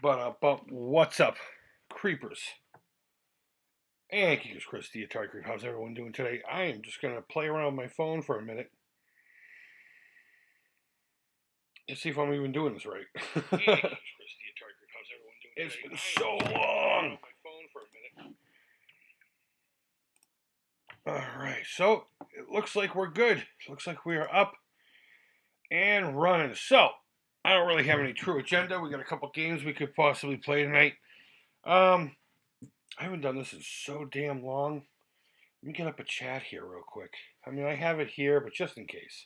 But what's up, creepers? And Keekers Chris, the Atari Creep. How's everyone doing today? I am just gonna play around with my phone for a minute and see if I'm even doing this right. It's been so long. Alright, so it looks like we're good. Looks like we are up and running. So, I don't really have any true agenda. We got a couple games we could possibly play tonight. I haven't done this in so damn long. Let me get up a chat here real quick. I mean, I have it here, but just in case.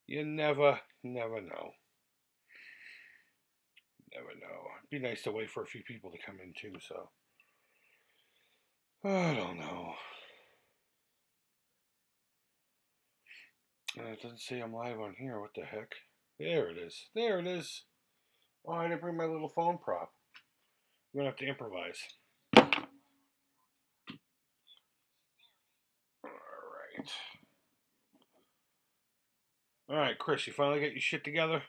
You never know. Never know. It'd be nice to wait for a few people to come in too, so. I don't know. It doesn't say I'm live on here. What the heck? There it is. There it is. Oh, I didn't bring my little phone prop. I'm gonna have to improvise. Alright. Alright, Chris, you finally got your shit together?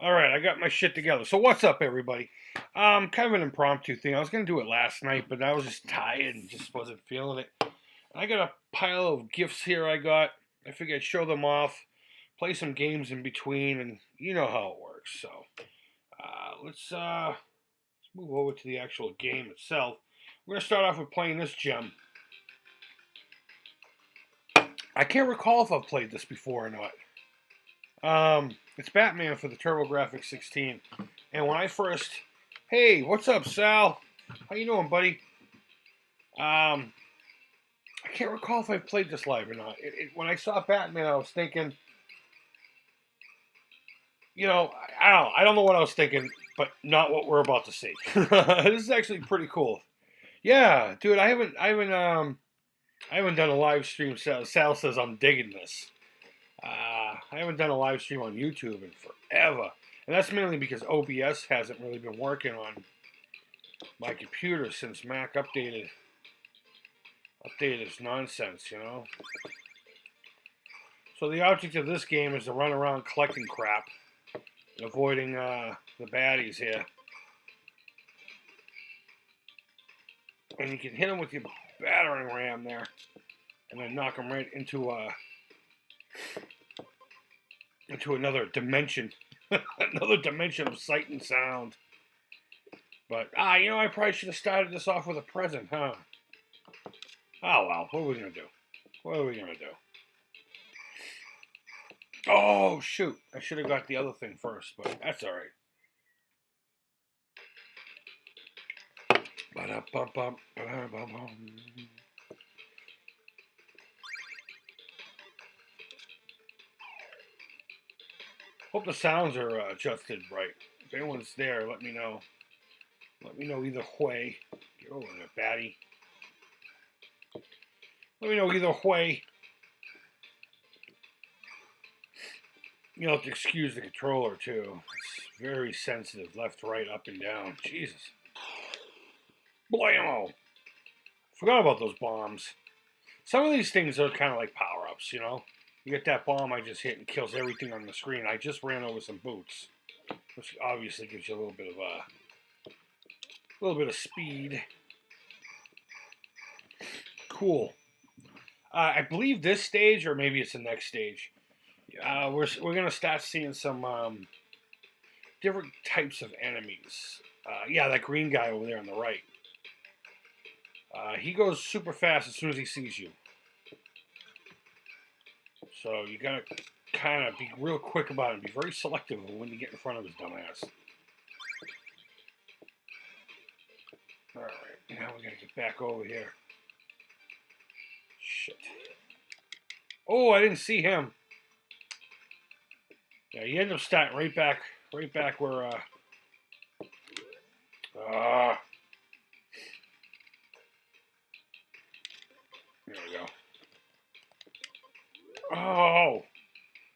Alright, I got my shit together. So what's up, everybody? Kind of an impromptu thing. I was gonna do it last night, but I was just tired and just wasn't feeling it. I got a pile of gifts here I got. I figured I'd show them off, play some games in between, and you know how it works. So let's move over to the actual game itself. We're gonna start off with playing this gem. I can't recall if I've played this before or not. It's Batman for the TurboGrafx 16. And when I first, hey, what's up, Sal? How you doing, buddy? I can't recall if I played this live or not. When I saw Batman, I was thinking, you know, I don't know what I was thinking, but not what we're about to see. This is actually pretty cool. Yeah, dude, I haven't done a live stream. Sal says I'm digging this. I haven't done a live stream on YouTube in forever, and that's mainly because OBS hasn't really been working on my computer since Mac updated its nonsense, you know. So the object of this game is to run around collecting crap, and avoiding the baddies here, and you can hit them with your battering ram there, and then knock them right into another dimension, another dimension of sight and sound. But you know, I probably should have started this off with a present, huh? Oh well, what are we gonna do? What are we gonna do? Oh shoot! I should have got the other thing first, but that's all right. Hope the sounds are adjusted right. If anyone's there, let me know. Let me know either way. Get over there, batty. Let me know either way. You'll have to excuse the controller too. It's very sensitive, left, right, up, and down. Jesus. Blammo! Forgot about those bombs. Some of these things are kind of like power-ups, you know? You get that bomb I just hit and kills everything on the screen. I just ran over some boots, which obviously gives you a little bit of speed. Cool. I believe this stage, or maybe it's the next stage, we're gonna start seeing some different types of enemies. Yeah, that green guy over there on the right. He goes super fast as soon as he sees you. So you gotta kind of be real quick about it. Be very selective when you get in front of his dumbass. Alright, now we gotta get back over here. Shit. Oh, I didn't see him. Yeah, you end up starting right back where, there we go. Oh,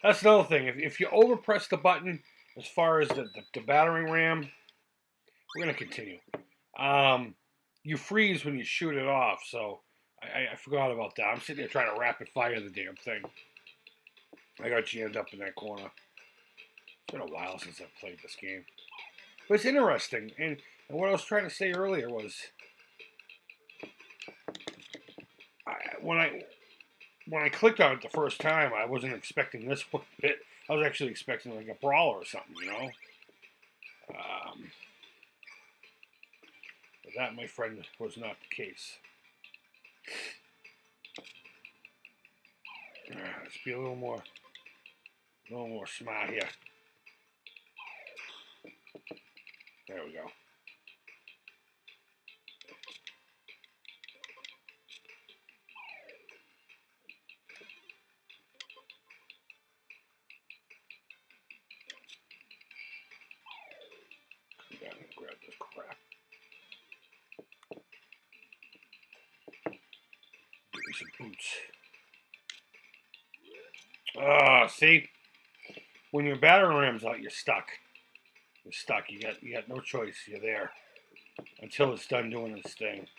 that's another thing. If you overpress the button as far as the battering ram, we're going to continue. You freeze when you shoot it off, so I forgot about that. I'm sitting there trying to rapid fire the damn thing. I got jammed up in that corner. It's been a while since I've played this game. But it's interesting. And what I was trying to say earlier was, when I clicked on it the first time, I wasn't expecting this one bit. I was actually expecting like a brawler or something, you know. But that, my friend, was not the case. Let's be a little more smart here. There we go. Come down and grab this crap. Give me some boots. See? When your battering ram's out, you're stuck. You're stuck. You got no choice. You're there until it's done doing its thing.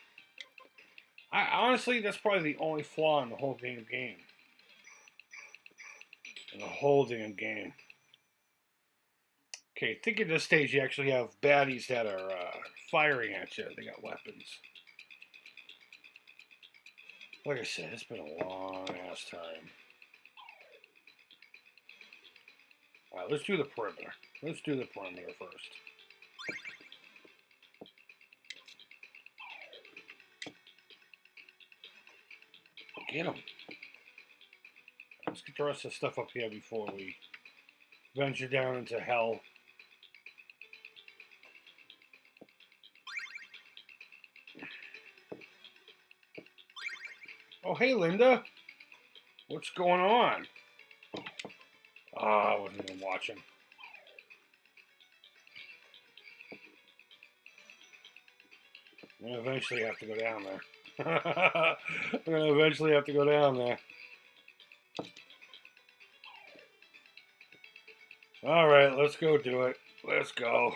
Honestly, that's probably the only flaw in the whole damn game. In the whole damn game. Okay, I think at this stage you actually have baddies that are firing at you. They got weapons. Like I said, it's been a long ass time. Alright, let's do the perimeter. Let's do the perimeter first. Get him. Let's get the rest of the stuff up here before we venture down into hell. Oh, hey, Linda. What's going on? I wasn't even watching. I'm going to eventually have to go down there. I'm going to eventually have to go down there. Alright, let's go do it. Let's go.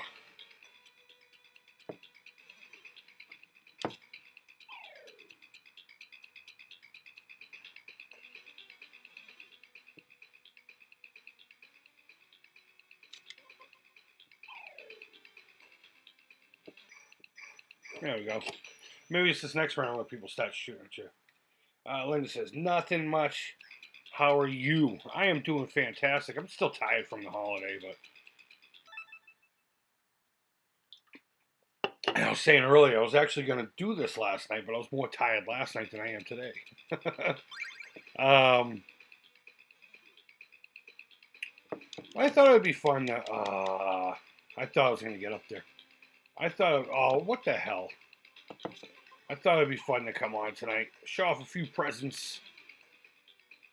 There we go. Maybe it's this next round where people start shooting at you. Linda says, nothing much. How are you? I am doing fantastic. I'm still tired from the holiday, but I was saying earlier, I was actually going to do this last night, but I was more tired last night than I am today. I thought it would be fun to, I thought I was going to get up there. I thought, oh, what the hell? I thought it'd be fun to come on tonight, show off a few presents.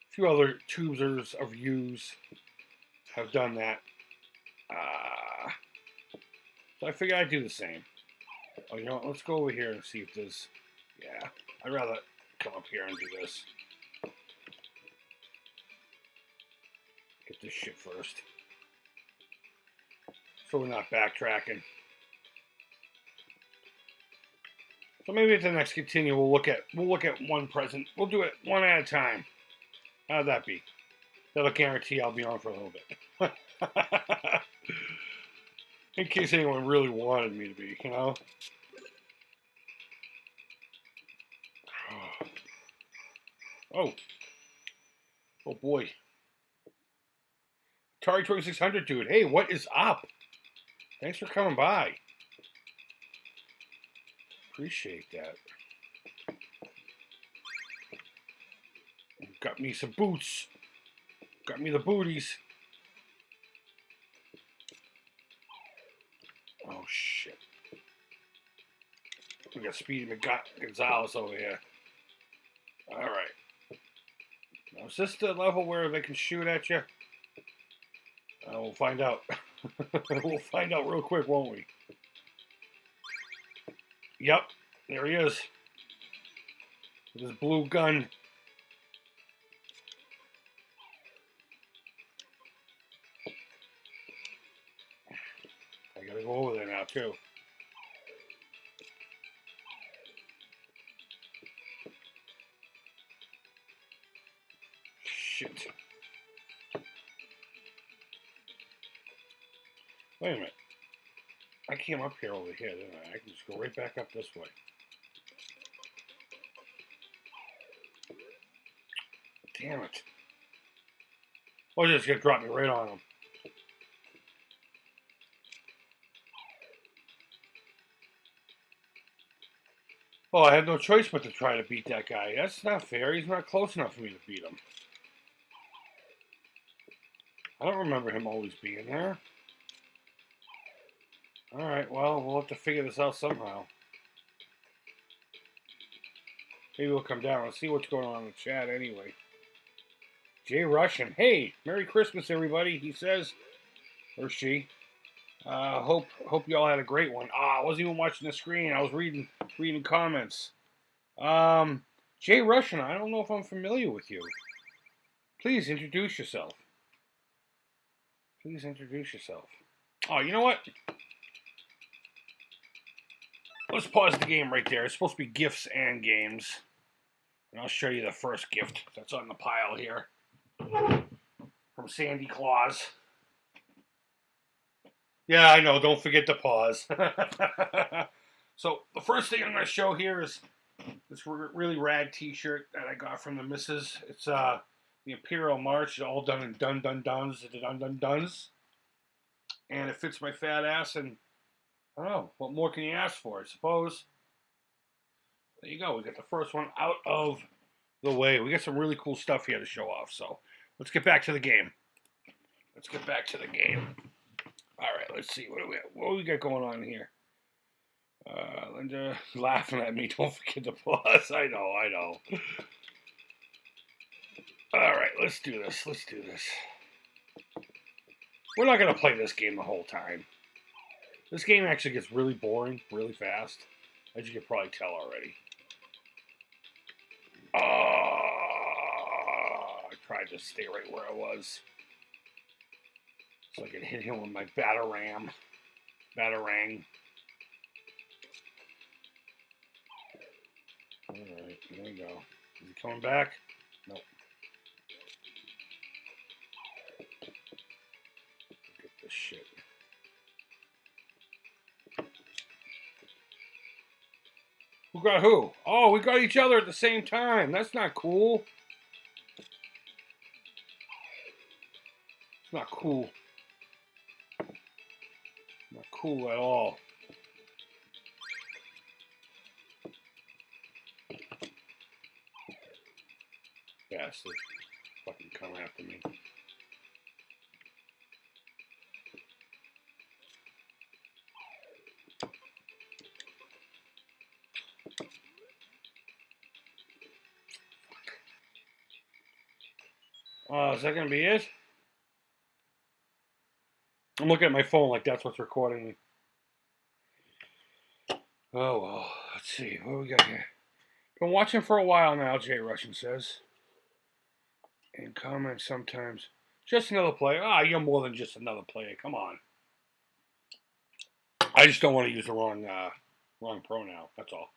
A few other tubers of views have done that. So I figured I'd do the same. Oh, you know what? Let's go over here and see if there's... Yeah, I'd rather come up here and do this. Get this shit first. So we're not backtracking. So maybe at the next continue we'll look at one present. We'll do it one at a time. How'd that be? That'll guarantee I'll be on for a little bit. In case anyone really wanted me to be, you know? Oh. Oh boy. Atari 2600 dude. Hey, what is up? Thanks for coming by. Appreciate that. Got me some boots. Got me the booties. Oh shit. We got Speedy Gonzalez over here. Alright. Now is this the level where they can shoot at you? We'll find out. We'll find out real quick, won't we? Yep, there he is. With his blue gun. I gotta go over there now, too. Shit. Wait a minute. I came up here over here, didn't I? I can just go right back up this way. Damn it. Or just gonna drop me right on him. Oh, I had no choice but to try to beat that guy. That's not fair. He's not close enough for me to beat him. I don't remember him always being there. Alright, well, we'll have to figure this out somehow. Maybe we'll come down and see what's going on in the chat anyway. Jay Russian. Hey, Merry Christmas, everybody, he says. Or she. Hope y'all had a great one. I wasn't even watching the screen. I was reading comments. Jay Russian, I don't know if I'm familiar with you. Please introduce yourself. Please introduce yourself. Oh, you know what? Let's pause the game right there. It's supposed to be gifts and games. And I'll show you the first gift that's on the pile here. From Sandy Claus. Yeah, I know. Don't forget to pause. So, the first thing I'm going to show here is this really rad t-shirt that I got from the missus. It's the Imperial March. It's all done in dun-dun-duns. And it fits my fat ass, and I don't know. What more can you ask for, I suppose? There you go. We got the first one out of the way. We got some really cool stuff here to show off. So let's get back to the game. All right, let's see. What do we got going on here? Linda laughing at me. Don't forget to pause. I know. All right, let's do this. We're not going to play this game the whole time. This game actually gets really boring really fast, as you can probably tell already. I tried to stay right where I was, so I could hit him with my batarang. Alright, there we go. Is he coming back? Nope. Look at this shit. Who got who? Oh, we got each other at the same time. That's not cool. It's not cool. Not cool at all. Bastard. Fucking come after me. Is that going to be it? I'm looking at my phone like that's what's recording me. Oh, well. Let's see. What do we got here? Been watching for a while now, Jay Russian says. And comments sometimes. Just another player. You're more than just another player. Come on. I just don't want to use the wrong pronoun. That's all.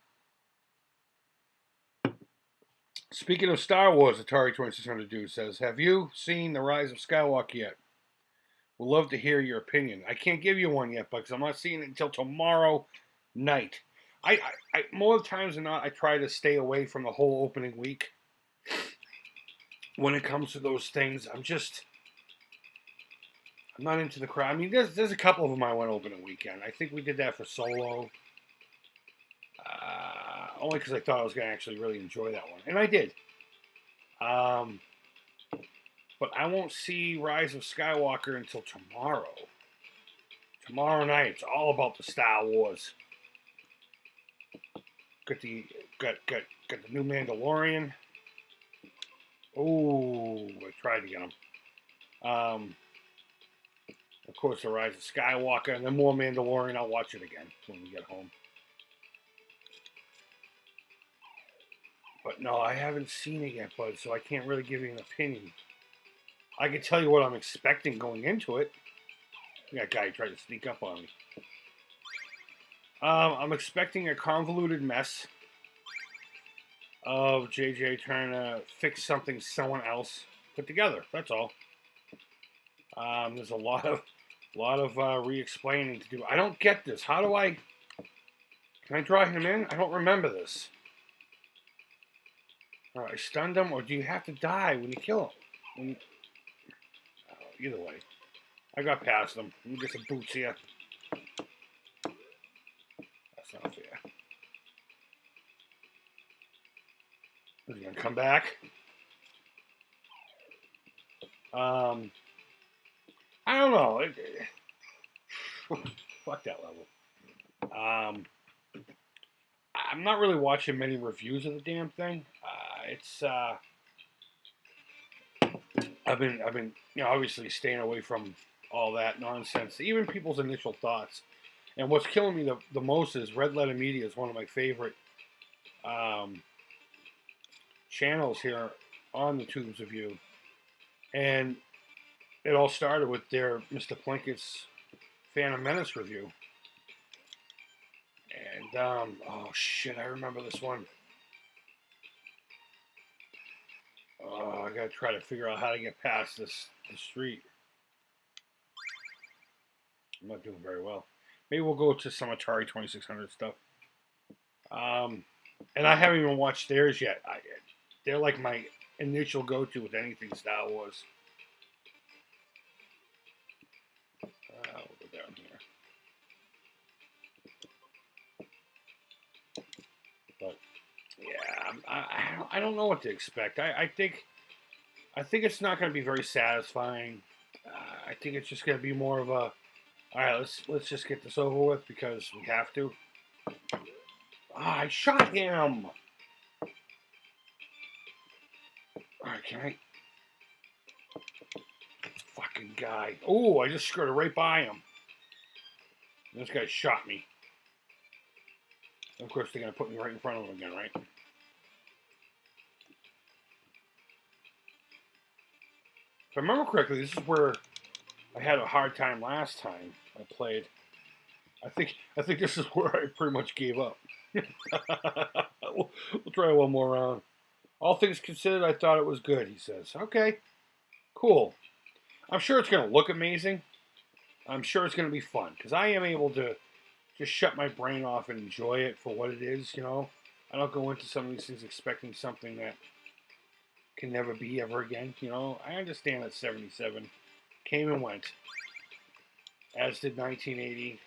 Speaking of Star Wars, Atari 2600 Dude says, have you seen The Rise of Skywalker yet? Would love to hear your opinion. I can't give you one yet, because I'm not seeing it until tomorrow night. I more times than not, I try to stay away from the whole opening week. When it comes to those things, I'm not into the crowd. I mean, there's a couple of them I went opening weekend. I think we did that for Solo. Only because I thought I was going to actually really enjoy that one. And I did. But I won't see Rise of Skywalker until tomorrow. Tomorrow night. It's all about the Star Wars. Got the new Mandalorian. Oh, I tried to get him. Of course, The Rise of Skywalker, and then more Mandalorian. I'll watch it again when we get home. But no, I haven't seen it yet, bud, so I can't really give you an opinion. I can tell you what I'm expecting going into it. That guy tried to sneak up on me. I'm expecting a convoluted mess of JJ trying to fix something someone else put together. That's all. There's a lot of A lot of re-explaining to do. I don't get this. How do I... Can I draw him in? I don't remember this. I stunned him, or do you have to die when you kill him? Either way. I got past him. Let me get some boots here. That's not fair. Is he going to come back? I don't know. Fuck that level. I'm not really watching many reviews of the damn thing. I've been, obviously staying away from all that nonsense. Even people's initial thoughts. And what's killing me the most is Red Letter Media is one of my favorite channels here on the Tubes of You. And it all started with their Mr. Plinkett's Phantom Menace review. And, oh shit, I remember this one. Oh, I gotta try to figure out how to get past the street. I'm not doing very well. Maybe we'll go to some Atari 2600 stuff. And I haven't even watched theirs yet. They're like my initial go-to with anything Star Wars. We'll go down here. But yeah, I don't know what to expect. I think it's not going to be very satisfying. I think it's just going to be more of a, all right, let's just get this over with because we have to. I shot him. All right, can I? Fucking guy. Oh, I just skirted right by him. This guy shot me. And of course, they're going to put me right in front of him again, right? If I remember correctly, this is where I had a hard time last time I played. I think this is where I pretty much gave up. we'll try one more round. All things considered, I thought it was good, he says. Okay, cool. I'm sure it's going to look amazing. I'm sure it's going to be fun, because I am able to just shut my brain off and enjoy it for what it is, you know. I don't go into some of these things expecting something that can never be ever again, you know. I understand that 77 came and went, as did 1980,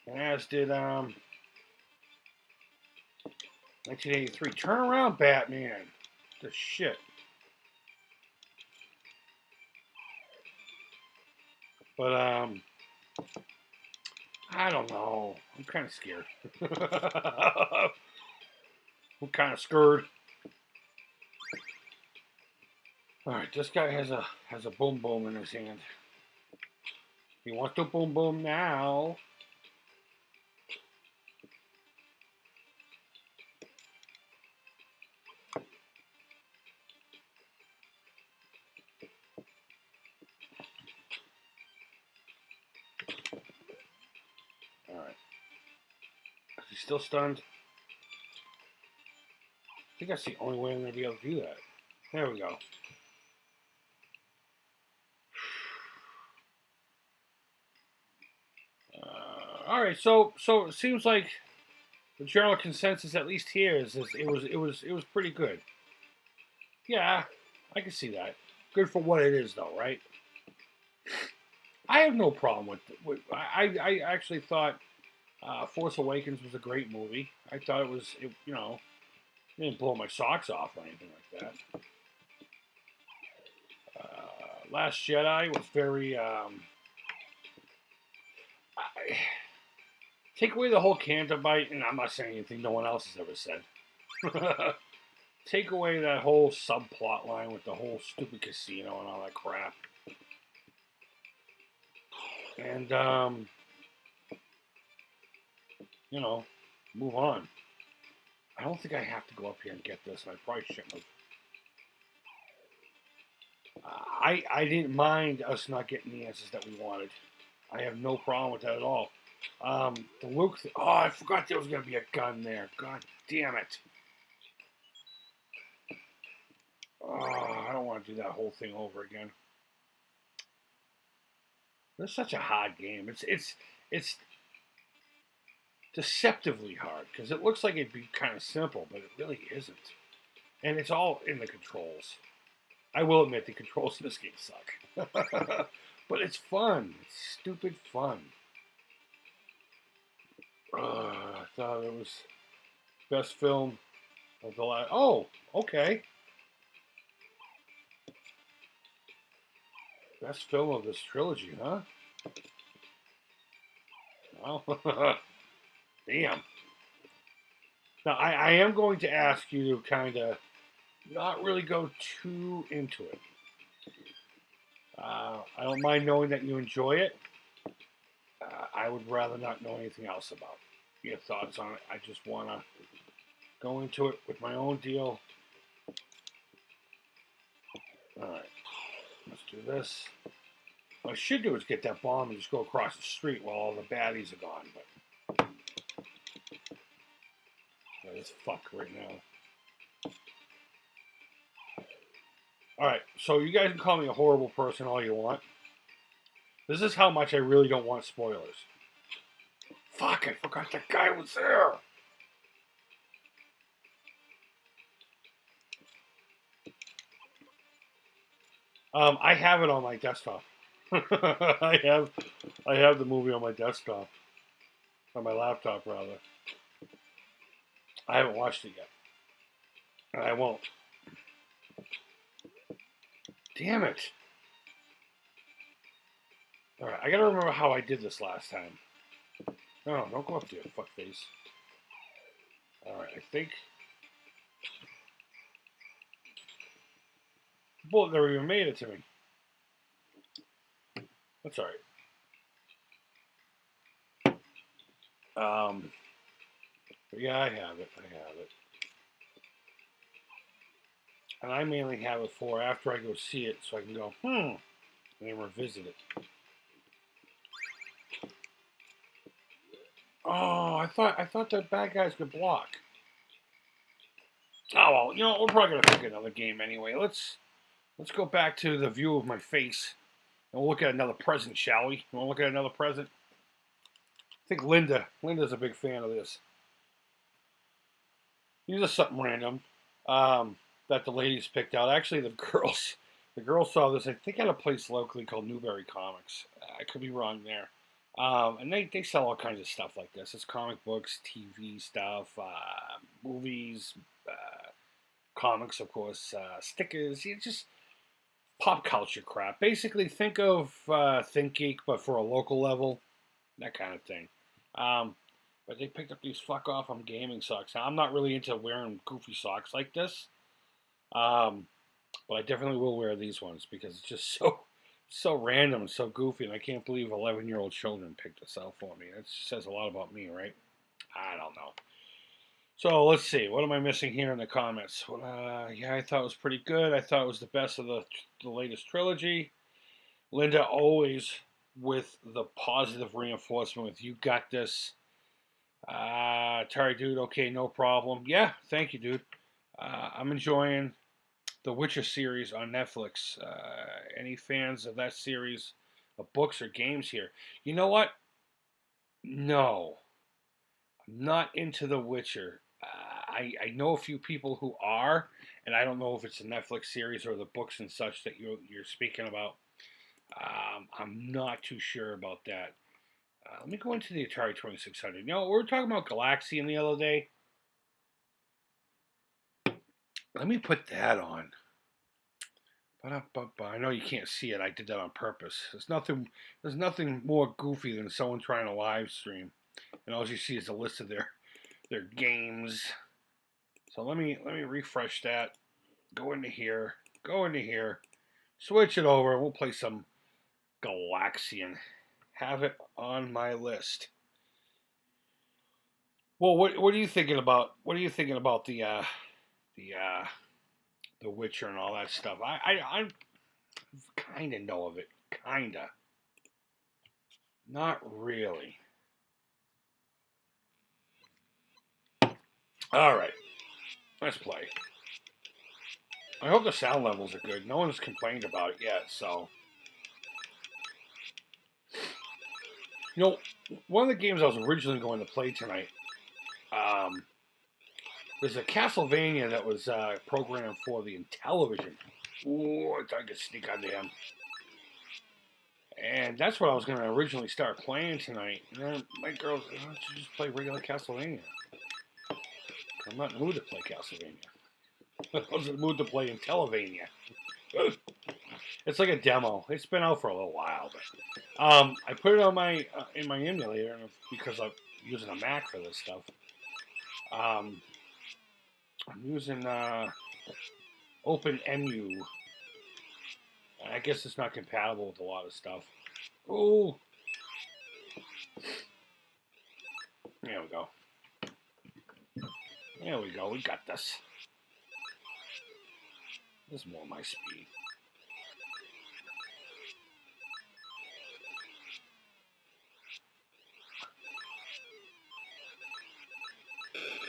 and as did 1983. Turn around, Batman. The shit. But I don't know. I'm kind of scared. I'm kind of scared. All right, this guy has a boom boom in his hand. He wants to boom boom now. All right. Is he still stunned? I think that's the only way I'm going to be able to do that. There we go. All right, so it seems like the general consensus, at least here, is it was pretty good. Yeah, I can see that. Good for what it is, though, right? I have no problem with I actually thought Force Awakens was a great movie. I thought it didn't blow my socks off or anything like that. Last Jedi was very take away the whole Cantabite, and I'm not saying anything no one else has ever said. Take away that whole subplot line with the whole stupid casino and all that crap. And, move on. I don't think I have to go up here and get this, and I probably shouldn't have. I didn't mind us not getting the answers that we wanted. I have no problem with that at all. The Luke I forgot there was going to be a gun there. God damn it. Oh, I don't want to do that whole thing over again. It's such a hard game. It's deceptively hard because it looks like it'd be kind of simple, but it really isn't. And it's all in the controls. I will admit the controls in this game suck, but it's fun. It's stupid fun. I thought it was best film of the last. Oh, okay. Best film of this trilogy, huh? Well, damn. Now, I am going to ask you to kind of not really go too into it. I don't mind knowing that you enjoy it. I would rather not know anything else about your thoughts on it. I just want to go into it with my own deal. All right, let's do this. What I should do is get that bomb and just go across the street while all the baddies are gone. But this fuck right now. All right, so you guys can call me a horrible person all you want. This is how much I really don't want spoilers. Fuck, I forgot that guy was there. I have it on my desktop. I have the movie on my desktop. On my laptop, rather. I haven't watched it yet. And I won't. Damn it. Alright, I gotta remember how I did this last time. No, don't go up there, fuckface. Alright, I think... Bullet never even made it to me. That's alright. Yeah, I have it. And I mainly have it for after I go see it, so I can go, and then revisit it. Oh, I thought the bad guys could block. Oh well, you know, we're probably gonna pick another game anyway. Let's go back to the view of my face. And we'll look at another present, shall we? You wanna look at another present? I think Linda's a big fan of this. These are something random that the ladies picked out. Actually, the girls saw this. I think at a place locally called Newberry Comics. I could be wrong there. And they sell all kinds of stuff like this. It's comic books, TV stuff, movies, comics, of course, stickers. Just pop culture crap. Basically, think of ThinkGeek, but for a local level, that kind of thing. But they picked up these fuck off on gaming socks. Now, I'm not really into wearing goofy socks like this, but I definitely will wear these ones because it's just so random and so goofy, and I can't believe 11-year-old children picked this out for me. That says a lot about me, right? I don't know. So let's see. What am I missing here in the comments? Yeah, I thought it was pretty good. I thought it was the best of the latest trilogy. Linda always with the positive reinforcement with "you got this." Atari dude, okay, no problem. Yeah, thank you, dude. I'm enjoying the Witcher series on Netflix. Any fans of that series of books or games here? You know what? No, I'm not into The Witcher. I know a few people who are, and I don't know if it's a Netflix series or the books and such that you're speaking about. I'm not too sure about that. Let me go into the Atari 2600. You know, we were talking about Galaxian the other day. Let me put that on. I know you can't see it. I did that on purpose. There's nothing more goofy than someone trying to live stream, and all you see is a list of their games. So let me refresh that. Go into here. Switch it over. We'll play some Galaxian. Have it on my list. Well, what are you thinking about? What are you thinking about the Witcher and all that stuff? I kind of know of it, kinda. Not really. All right, let's play. I hope the sound levels are good. No one's complained about it yet, so You know, one of the games I was originally going to play tonight, um, there's a Castlevania that was programmed for the Intellivision. Ooh, I thought I could sneak onto him. And that's what I was going to originally start playing tonight. And then my girl's like, why don't you just play regular Castlevania? I'm not in the mood to play Castlevania. I was in the mood to play Intellivision. It's like a demo. It's been out for a little while, but I put it on my in my emulator because I'm using a Mac for this stuff. I'm using OpenEMU. I guess it's not compatible with a lot of stuff. Oh, there we go. There we go. We got this. This is more my speed.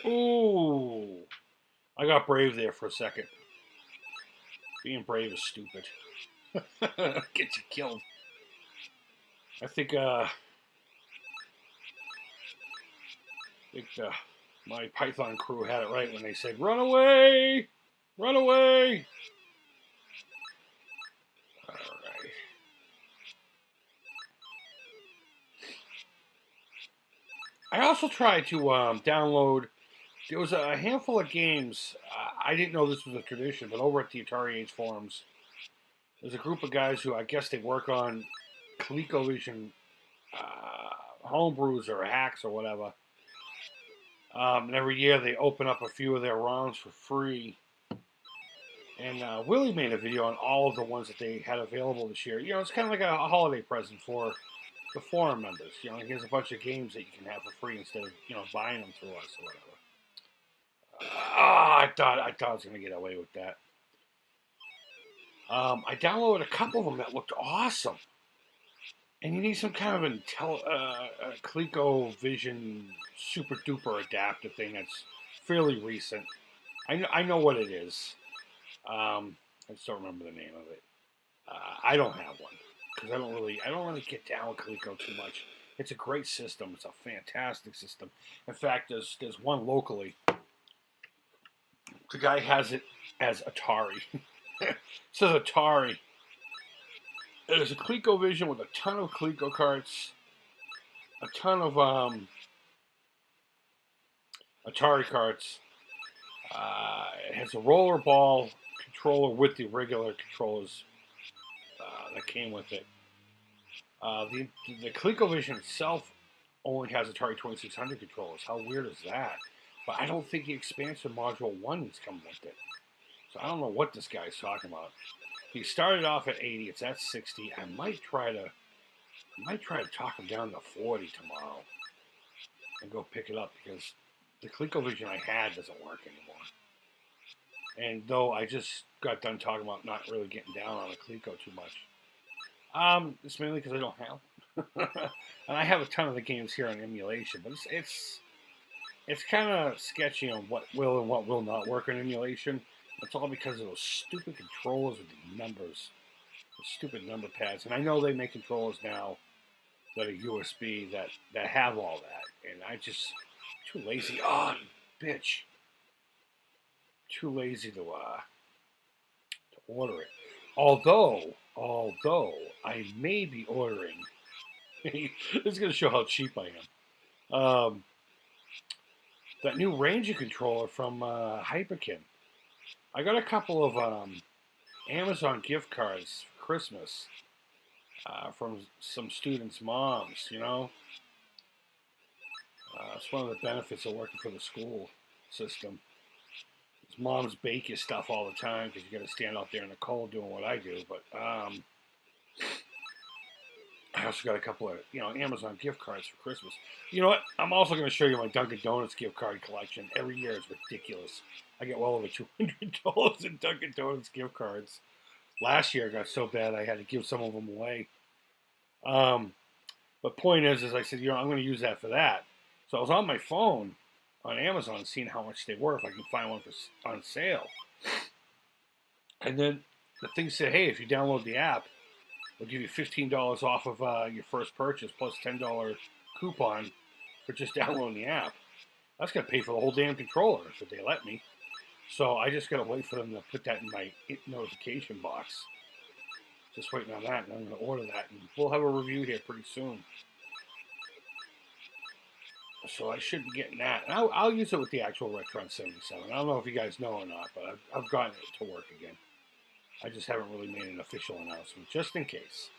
Ooh. I got brave there for a second. Being brave is stupid. Get you killed. I think my Python crew had it right when they said, "Run away! Run away!" All right. I also tried to download. There was a handful of games. I didn't know this was a tradition, but over at the Atari Age forums, there's a group of guys who I guess they work on ColecoVision homebrews or hacks or whatever. And every year they open up a few of their ROMs for free. And Willie made a video on all of the ones that they had available this year. You know, it's kind of like a holiday present for the forum members. You know, here's a bunch of games that you can have for free instead of, you know, buying them through us or whatever. I thought I was going to get away with that. I downloaded a couple of them that looked awesome. And you need some kind of ColecoVision super duper adapter thing that's fairly recent. I know what it is. I just don't remember the name of it. I don't have one because I don't really get down with Coleco too much. It's a great system. It's a fantastic system. In fact, there's one locally. The guy has it as Atari. It says Atari. It is a ColecoVision with a ton of Coleco carts, a ton of Atari carts. It has a rollerball controller with the regular controllers that came with it. The ColecoVision itself only has Atari 2600 controllers. How weird is that? But I don't think the expansion module 1 is coming with it. So I don't know what this guy's talking about. He started off at 80. It's at 60. I might try to talk him down to 40 tomorrow and go pick it up because the ColecoVision I had doesn't work anymore. And though I just got done talking about not really getting down on the Coleco too much, it's mainly because I don't have them. And I have a ton of the games here on emulation, but it's kind of sketchy on what will and what will not work on emulation. It's all because of those stupid controllers with the numbers, the stupid number pads. And I know they make controllers now that are USB that have all that, and I just too lazy. Oh, you bitch! Too lazy to order it. Although I may be ordering. This is going to show how cheap I am. That new Ranger controller from Hyperkin. I got a couple of Amazon gift cards for Christmas from some students' moms, you know. It's one of the benefits of working for the school system. His moms bake you stuff all the time because you got to stand out there in the cold doing what I do. But I also got a couple of, you know, Amazon gift cards for Christmas. You know what? I'm also going to show you my Dunkin' Donuts gift card collection. Every year it's ridiculous. I get well over $200 in Dunkin' Donuts gift cards. Last year it got so bad I had to give some of them away. But point is I said, you know, I'm going to use that for that. So I was on my phone on Amazon seeing how much they were if I can find one on sale. And then the thing said, hey, if you download the app, they'll give you $15 off of your first purchase plus $10 coupon for just downloading the app. That's gonna pay for the whole damn controller if they let me. So I just gotta wait for them to put that in my notification box. Just waiting on that, and I'm gonna order that, and we'll have a review here pretty soon. So I should be getting that. And I'll use it with the actual Retron 77. I don't know if you guys know or not, but I've gotten it to work again. I just haven't really made an official announcement, just in case.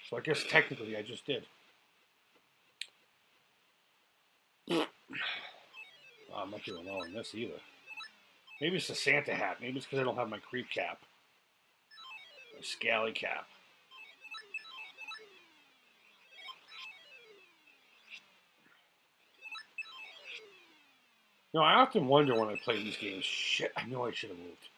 So I guess technically I just did. Oh, I'm not doing well in this either. Maybe it's a Santa hat. Maybe it's because I don't have my creep cap. My scally cap. You know, I often wonder when I play these games, shit, I know I should have moved.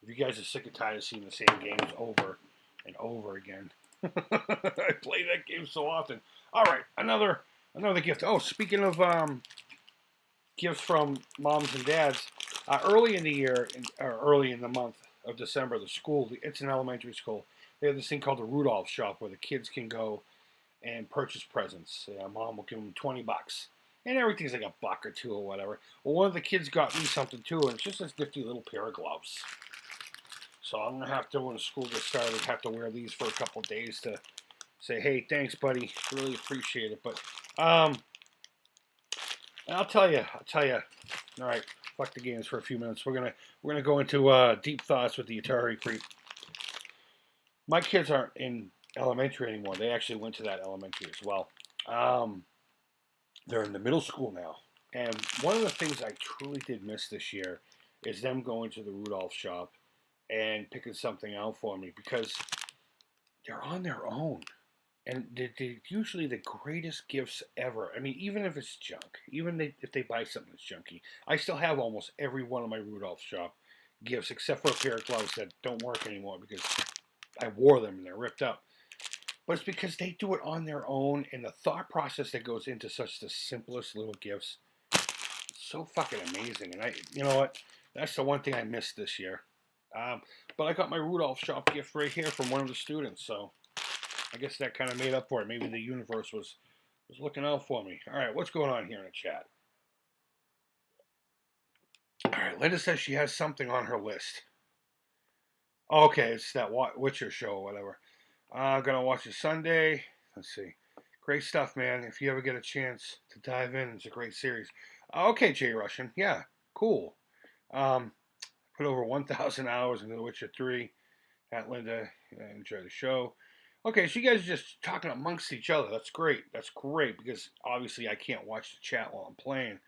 If you guys are sick and tired of seeing the same games over and over again. I play that game so often. All right, another gift. Oh, speaking of gifts from moms and dads, early in the year, or early in the month of December, the school, it's an elementary school, they have this thing called the Rudolph shop where the kids can go and purchase presents. Mom will give them $20. And everything's like a buck or two or whatever. Well, one of the kids got me something too, and it's just this nifty little pair of gloves. So I'm going to have to, when school gets started, have to wear these for a couple of days to say, hey, thanks, buddy. Really appreciate it. But, and I'll tell you. All right, fuck the games for a few minutes. We're gonna go into deep thoughts with the Atari Creep. My kids aren't in elementary anymore. They actually went to that elementary as well. They're in the middle school now. And one of the things I truly did miss this year is them going to the Rudolph shop and picking something out for me, because they're on their own. And they're usually the greatest gifts ever. I mean, even if it's junk, even if they buy something that's junky, I still have almost every one of my Rudolph shop gifts, except for a pair of gloves that don't work anymore because I wore them and they're ripped up. But it's because they do it on their own, and the thought process that goes into such the simplest little gifts, it's so fucking amazing. And you know what? That's the one thing I missed this year. But I got my Rudolph shop gift right here from one of the students, so I guess that kind of made up for it. Maybe the universe was looking out for me. All right, what's going on here in the chat? All right, Linda says she has something on her list. Okay, it's that Witcher show or whatever. I'm going to watch it Sunday. Let's see. Great stuff, man. If you ever get a chance to dive in, it's a great series. Okay, Jay Russian. Yeah, cool. Put over 1,000 hours into The Witcher 3. At Linda, enjoy the show. Okay, so you guys are just talking amongst each other. That's great. That's great, because obviously I can't watch the chat while I'm playing.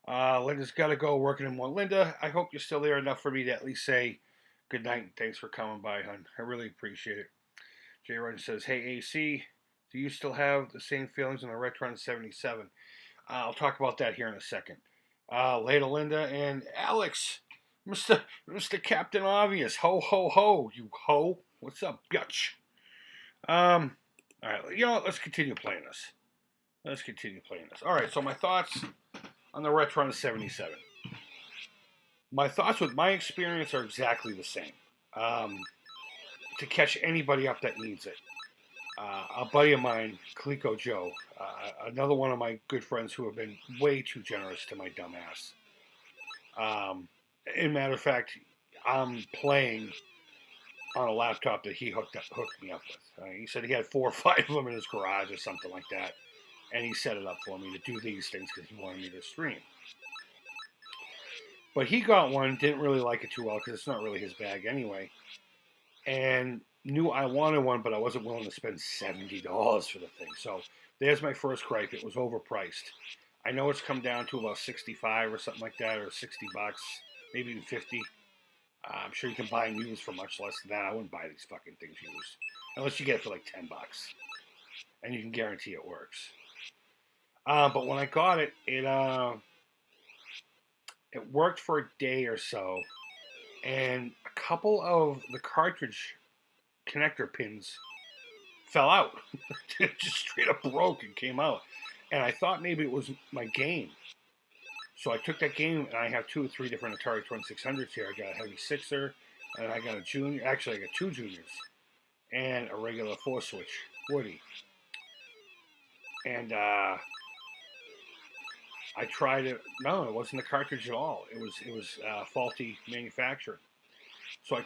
Linda's got to go working in one. Linda, I hope you're still there enough for me to at least say good night and thanks for coming by, hon. I really appreciate it. Jay Ryan says, hey, AC, do you still have the same feelings on the Retron 77? I'll talk about that here in a second. Later, Linda and Alex, Mr. Captain Obvious. Ho, ho, ho, you ho. What's up, bitch? All right, you know what? Let's continue playing this. All right, so my thoughts on the Retron 77. My thoughts with my experience are exactly the same. To catch anybody up that needs it. A buddy of mine, Coleco Joe, another one of my good friends who have been way too generous to my dumb ass. In matter of fact, I'm playing on a laptop that he hooked me up with. He said he had 4 or 5 of them in his garage or something like that, and he set it up for me to do these things because he wanted me to stream. But he got one, didn't really like it too well because it's not really his bag anyway, and knew I wanted one, but I wasn't willing to spend $70 for the thing. So there's my first gripe. It was overpriced. I know it's come down to about 65 or something like that, or $60, maybe even 50. I'm sure you can buy them used for much less than that. I wouldn't buy these fucking things used unless you get it for like $10, and you can guarantee it works. But when I got it, it worked for a day or so, and a couple of the cartridge connector pins fell out. It just straight up broke and came out. And I thought maybe it was my game. So I took that game, and I have 2 or 3 different Atari 2600s here. I got a Heavy Sixer, and I got a Junior. Actually, I got 2 Juniors. and a regular 4-switch Woody. And I tried it. No, it wasn't the cartridge at all. It was faulty manufacturing. So I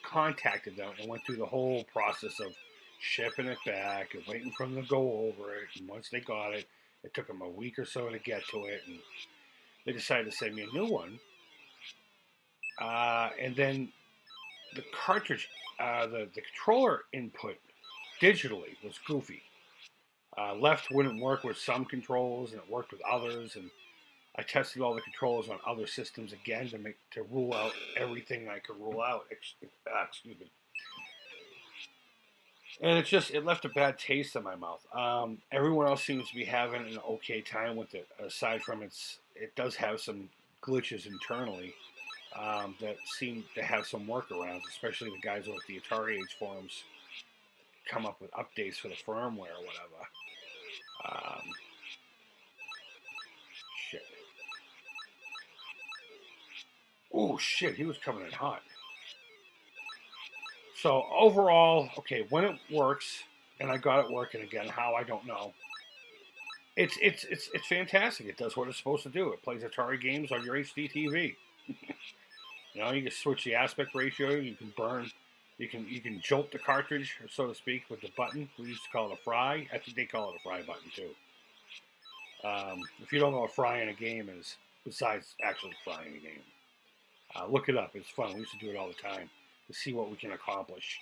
contacted them and went through the whole process of shipping it back and waiting for them to go over it. And once they got it, it took them a week or so to get to it, and they decided to send me a new one. And then the cartridge, the controller input digitally was goofy. Left wouldn't work with some controls, and it worked with others. And I tested all the controls on other systems again to rule out everything I could rule out. Excuse me. And it left a bad taste in my mouth. Everyone else seems to be having an okay time with it. Aside from it does have some glitches internally that seem to have some workarounds, especially the guys over at the Atari Age forums come up with updates for the firmware or whatever. Shit. Oh shit, he was coming in hot. So overall, okay, when it works, and I got it working again, how I don't know. It's fantastic. It does what it's supposed to do. It plays Atari games on your HD TV. You know, you can switch the aspect ratio. You can burn. You can jolt the cartridge, so to speak, with the button. We used to call it a fry. I think they call it a fry button too. If you don't know what frying a game is, besides actually frying a game, look it up. It's fun. We used to do it all the time to see what we can accomplish.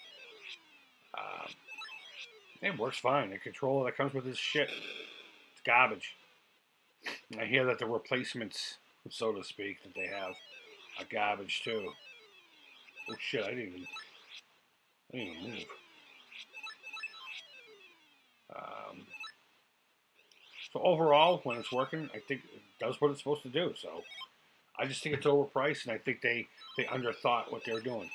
It works fine. The controller that comes with this shit, it's garbage. And I hear that the replacements, so to speak, that they have are garbage too. Oh shit! I didn't even move. So overall, when it's working, I think it does what it's supposed to do. So I just think it's overpriced, and I think they underthought what they're doing,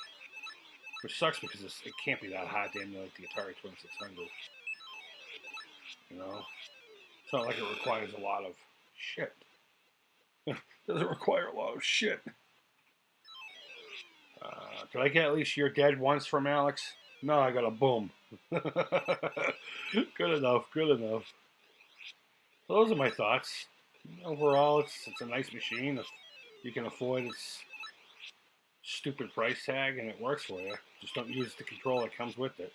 which sucks because it can't be that hard to emulate the Atari 2600. You know, it's not like it requires a lot of shit. Doesn't require a lot of shit. Did I get at least "You're Dead" once from Alex? No, I got a boom. Good enough. Good enough. So those are my thoughts. Overall, it's a nice machine. If you can afford its stupid price tag and it works for you, just don't use the controller that comes with it.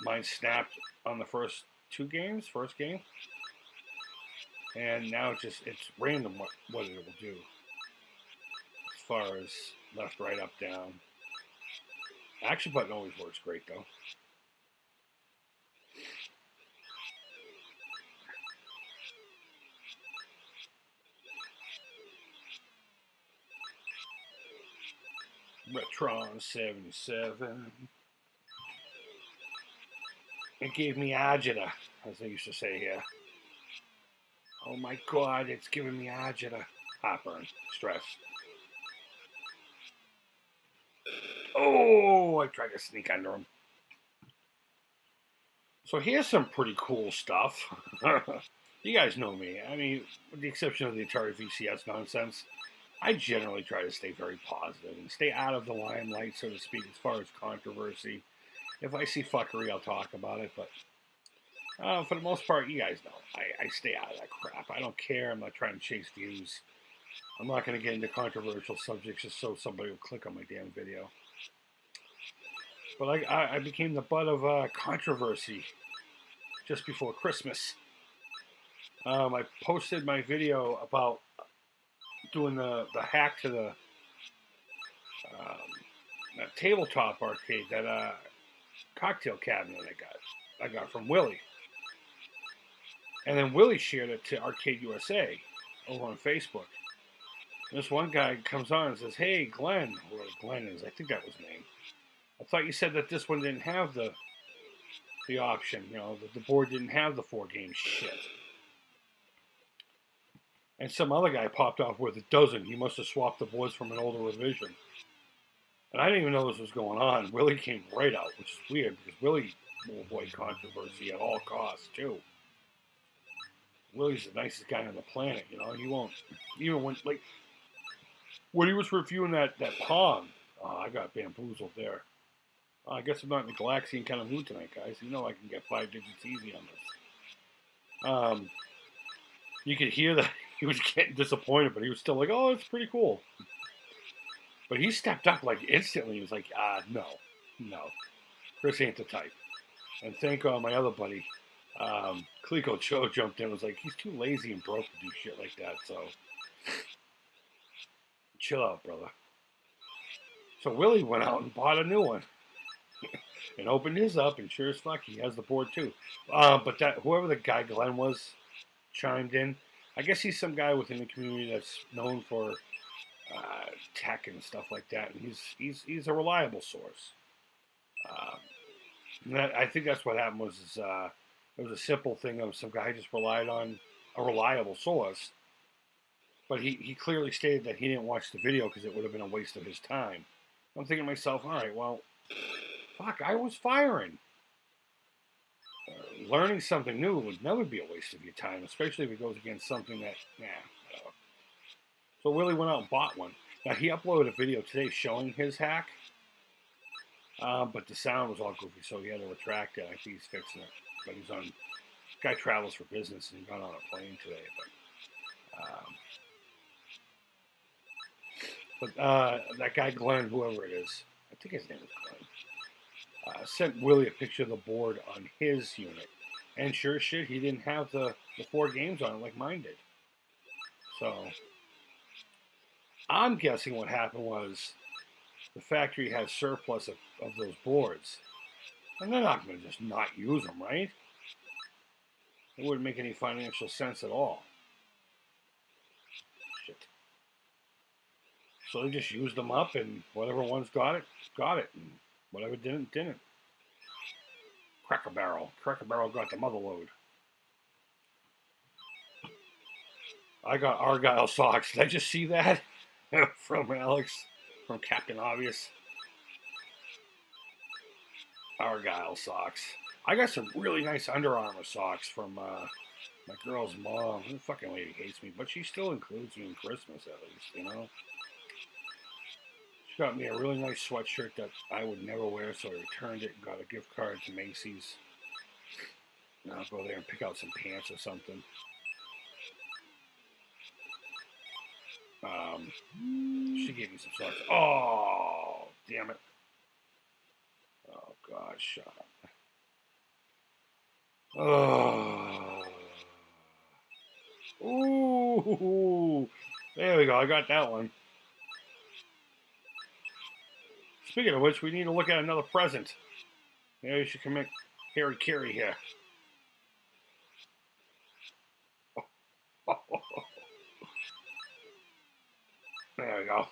Mine snapped on the first game, and now it's random what it will do. As far as left, right, up, down. Action button always works great though. Retron 77. It gave me agita, as they used to say here. Oh my god, it's giving me agita. Heartburn, stress. Oh, I tried to sneak under him. So here's some pretty cool stuff. You guys know me. I mean, with the exception of the Atari VCS nonsense, I generally try to stay very positive and stay out of the limelight, so to speak, as far as controversy. If I see fuckery, I'll talk about it, but for the most part, you guys know, I stay out of that crap. I don't care. I'm not trying to chase views. I'm not going to get into controversial subjects just so somebody will click on my damn video. But I became the butt of controversy just before Christmas. I posted my video about doing the hack to the that tabletop arcade, that cocktail cabinet I got from Willie. And then Willie shared it to Arcade USA over on Facebook. And this one guy comes on and says, "Hey, Glenn," or Glenn is, I think that was his name. "I thought you said that this one didn't have the option, you know, that the board didn't have the 4-game shit." And some other guy popped off with it doesn't. He must have swapped the boards from an older revision. And I didn't even know this was going on. Willie came right out, which is weird because Willie will avoid controversy at all costs too. Willie's the nicest guy on the planet, you know. He won't, even when he was reviewing that Pong Oh, I got bamboozled there. I guess I'm not in the Galaxian kind of mood tonight, guys. You know I can get 5 digits easy on this. You could hear that he was getting disappointed, but he was still like, "Oh, it's pretty cool." But he stepped up like instantly. He was like, no, Chris ain't the type." And thank God my other buddy, Clico Joe, jumped in and was like, "He's too lazy and broke to do shit like that, so chill out, brother." So Willie went out and bought a new one and opened his up, and sure as fuck, he has the board too. But that whoever the guy Glenn was chimed in. I guess he's some guy within the community that's known for tech and stuff like that, and he's a reliable source. I think that's what happened it was a simple thing of some guy just relied on a reliable source, but he clearly stated that he didn't watch the video because it would have been a waste of his time. I'm thinking to myself, all right, well, fuck, I was firing. Learning something new would never be a waste of your time, especially if it goes against something that, whatever. So Willie went out and bought one. Now, he uploaded a video today showing his hack, but the sound was all goofy, so he had to retract it. I think he's fixing it. But he's on, guy travels for business, and he got on a plane today. But that guy Glenn, whoever it is, I think his name is Glenn, sent Willie a picture of the board on his unit. And sure as shit, he didn't have the 4 games on it like mine did. So I'm guessing what happened was the factory has surplus of those boards. And they're not going to just not use them, right? It wouldn't make any financial sense at all. Shit. So they just used them up, and whatever ones got it, and whatever didn't. Cracker Barrel got the mother load. I got Argyle socks. Did I just see that? From Alex, from Captain Obvious. Argyle socks. I got some really nice Under Armour socks from my girl's mom. The fucking lady hates me, but she still includes me in Christmas at least, you know? She got me a really nice sweatshirt that I would never wear, so I returned it and got a gift card to Macy's. And I'll go there and pick out some pants or something. She gave me some socks. Oh, damn it. Oh, God, shut up. Oh. Ooh. There we go. I got that one. Speaking of which, we need to look at another present. Maybe we should commit Harry Carey here. There we go.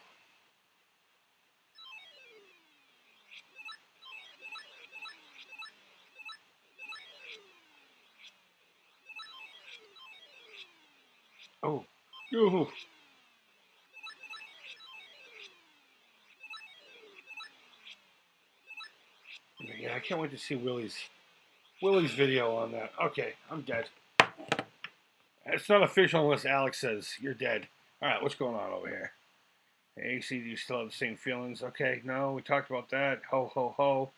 Oh. Ooh. Yeah, I can't wait to see Willie's video on that. Okay, I'm dead. It's not official unless Alex says you're dead. All right, what's going on over here? Hey, AC, do you still have the same feelings? Okay, no, we talked about that. Ho, ho, ho.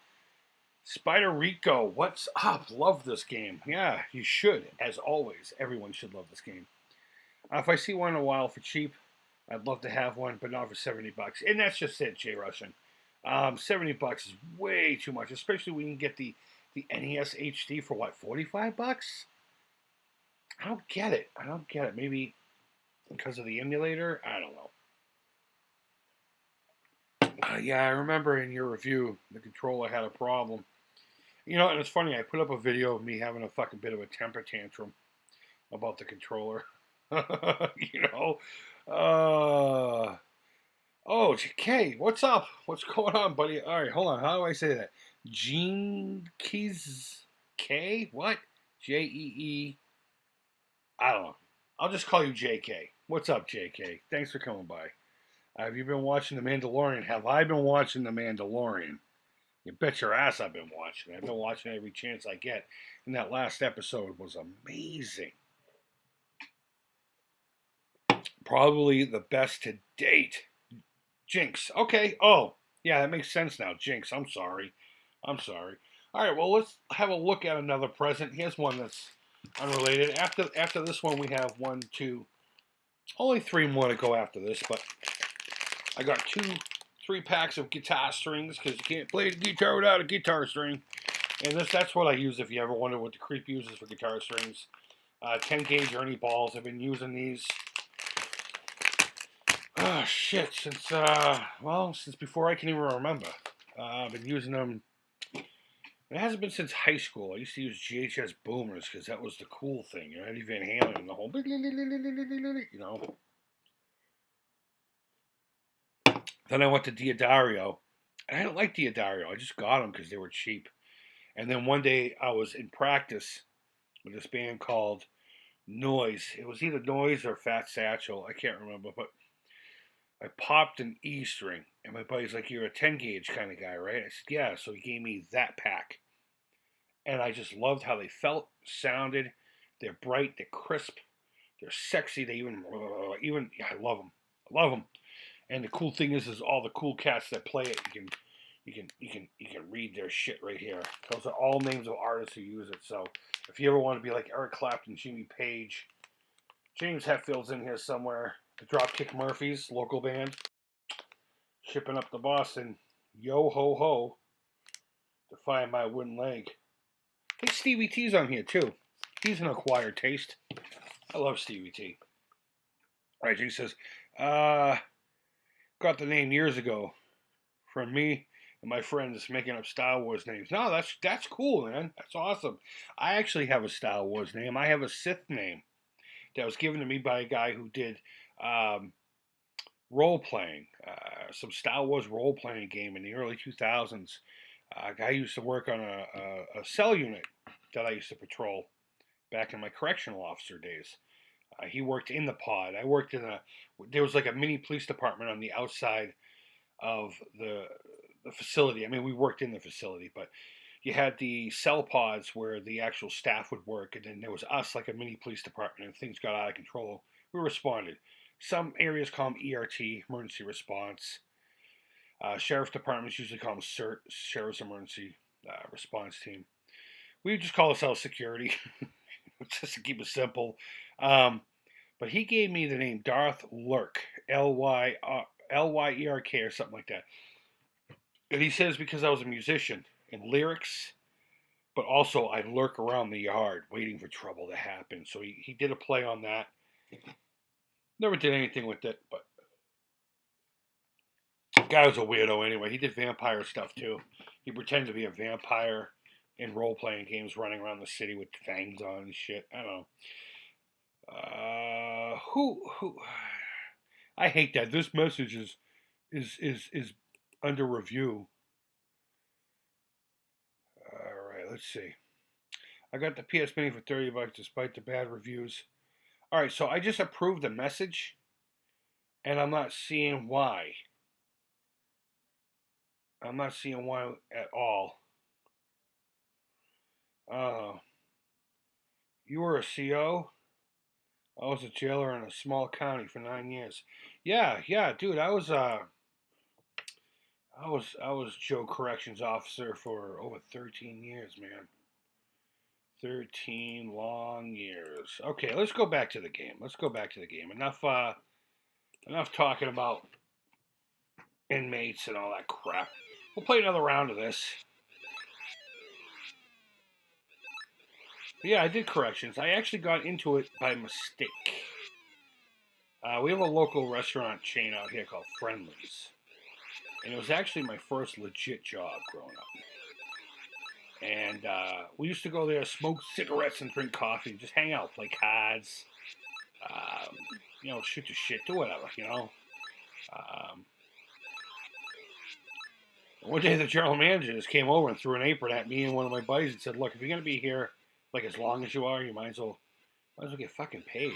Spider Rico, what's up? Love this game. Yeah, you should. As always, everyone should love this game. If I see one in a while for cheap, I'd love to have one, but not for $70. And that's just it, Jay Russian. $70 is way too much, especially when you can get the NES HD for what, $45? I don't get it. Maybe because of the emulator? I don't know. Yeah, I remember in your review, the controller had a problem. You know, and it's funny, I put up a video of me having a fucking bit of a temper tantrum about the controller. You know? Oh, Kay, what's up? What's going on, buddy? All right, hold on. How do I say that? Gene Keys K? What? Jee. I don't know. I'll just call you JK. What's up, JK? Thanks for coming by. Have you been watching The Mandalorian? Have I been watching The Mandalorian? You bet your ass I've been watching. I've been watching every chance I get. And that last episode was amazing. Probably the best to date. Jinx. Okay. Oh, Yeah, that makes sense now. Jinx, I'm sorry. I'm sorry. All right, well, let's have a look at another present. Here's one that's unrelated. After this one, we have one, two, only three more to go after this, but I got three packs of guitar strings because you can't play the guitar without a guitar string. And that's what I use if you ever wonder what the Creep uses for guitar strings. 10 gauge Ernie balls. I've been using these. Oh shit! Since before I can even remember. I've been using them. It hasn't been since high school. I used to use GHS boomers because that was the cool thing. You know, Eddie Van Halen and the whole, you know. Then I went to Diodario, and I didn't like Diodario. I just got them because they were cheap. And then one day I was in practice with this band called Noise. It was either Noise or Fat Satchel. I can't remember, but I popped an E string, and my buddy's like, "You're a 10 gauge kind of guy, right?" I said, "Yeah." So he gave me that pack, and I just loved how they felt, sounded. They're bright, they're crisp, they're sexy. They even yeah, I love them. I love them. And the cool thing is all the cool cats that play it. You can read their shit right here. Those are all names of artists who use it. So if you ever want to be like Eric Clapton, Jimmy Page, James Hetfield's in here somewhere. The Dropkick Murphys, local band, shipping up to Boston. Yo ho ho to find my wooden leg. I think Stevie T's on here too. He's an acquired taste. I love Stevie T. All right, he says, uh, got the name years ago from me and my friends making up Star Wars names. No, that's cool, man. That's awesome. I actually have a Star Wars name. I have a Sith name that was given to me by a guy who did um, role playing, some Star Wars role playing game in the early 2000s. A guy used to work on a cell unit that I used to patrol back in my correctional officer days. He worked in the pod. I worked in there was like a mini police department on the outside of the facility. I mean, we worked in the facility, but you had the cell pods where the actual staff would work, and then there was us, like a mini police department, and things got out of control. We responded. Some areas call them ERT, emergency response. Sheriff's departments usually call them CERT, Sheriff's Emergency Response Team. We just call ourselves security, just to keep it simple. But he gave me the name Darth Lurk, Lyerk or something like that. And he says because I was a musician and lyrics, but also I lurk around the yard waiting for trouble to happen. So he did a play on that. Never did anything with it, but the guy was a weirdo anyway. He did vampire stuff too. He pretended to be a vampire in role playing games, running around the city with fangs on and shit. I don't know. Who? I hate that. This message is under review. All right, let's see. I got the PS Mini for $30 despite the bad reviews. All right, so I just approved the message, and I'm not seeing why. I'm not seeing why at all. You were a CO? I was a jailer in a small county for 9 years. Yeah, dude. I was Joe Corrections Officer for over 13 years, man. 13 long years. Okay, let's go back to the game. Enough talking about inmates and all that crap. We'll play another round of this. But yeah, I did corrections. I actually got into it by mistake. We have a local restaurant chain out here called Friendly's. And it was actually my first legit job growing up. And we used to go there, smoke cigarettes and drink coffee, just hang out, play cards, shoot the shit, do whatever. One day the general manager just came over and threw an apron at me and one of my buddies and said, "Look, if you're gonna be here like as long as you are, you might as well get fucking paid."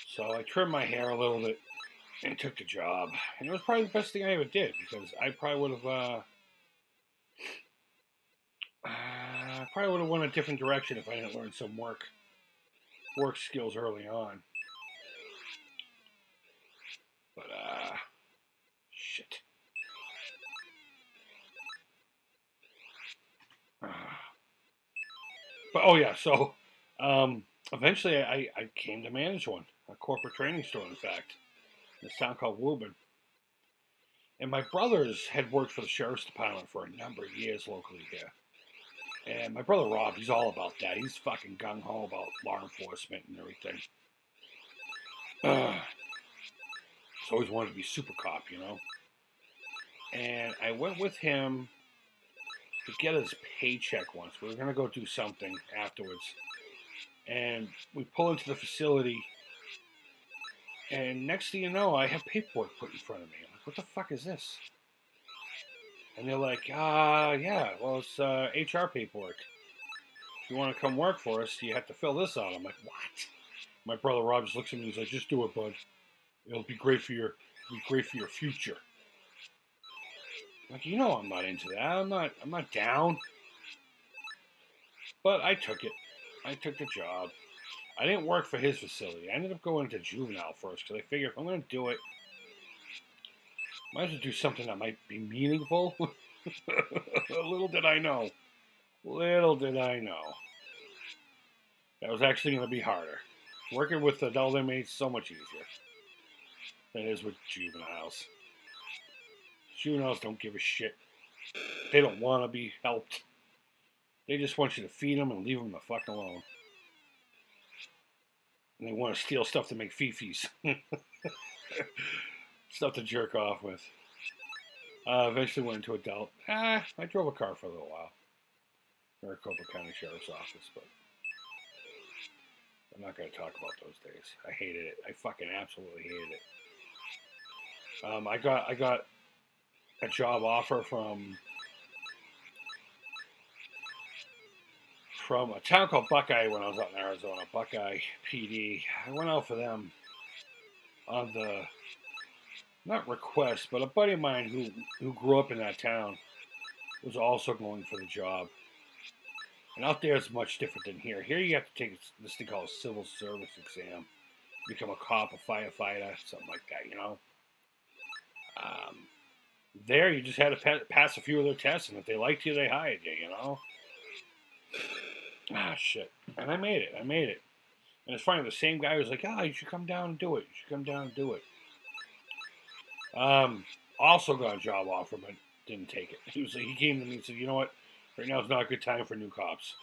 So I trimmed my hair a little bit and took the job, and it was probably the best thing I ever did because I probably would have went a different direction if I didn't learn some work skills early on. But shit. But oh yeah, so eventually I came to manage one, a corporate training store, in fact, in a town called Woburn. And my brothers had worked for the sheriff's department for a number of years locally here. And my brother Rob, he's all about that. He's fucking gung ho about law enforcement and everything. He's always wanted to be super cop, you know. And I went with him to get his paycheck once. We were gonna go do something afterwards, and we pull into the facility. And next thing you know, I have paperwork put in front of me. I'm like, what the fuck is this? And they're like, yeah, well, it's HR paperwork. If you want to come work for us, you have to fill this out. I'm like, what? My brother Rob just looks at me and he's like, just do it, bud. It'll be great for your future. I'm like, you know I'm not into that. I'm not down. But I took it. I took the job. I didn't work for his facility. I ended up going to juvenile first because I figured if I'm going to do it, might as well do something that might be meaningful. Little did I know. That was actually going to be harder. Working with adult inmates is so much easier than it is with juveniles. Juveniles don't give a shit. They don't want to be helped. They just want you to feed them and leave them the fuck alone. And they want to steal stuff to make fifis. Stuff to jerk off with. Eventually went into adult. I drove a car for a little while. Maricopa County Sheriff's Office, but I'm not going to talk about those days. I hated it. I fucking absolutely hated it. I got a job offer from a town called Buckeye when I was out in Arizona. Buckeye PD. I went out for them on the, not request, but a buddy of mine who grew up in that town was also going for the job. And out there it's much different than here. Here you have to take this thing called a civil service exam. Become a cop, a firefighter, something like that, you know? There you just had to pass a few of their tests, and if they liked you, they hired you, you know? Shit. And I made it. And it's funny, the same guy was like, you should come down and do it. Also got a job offer, but didn't take it. He came to me and said, you know what? Right now is not a good time for new cops.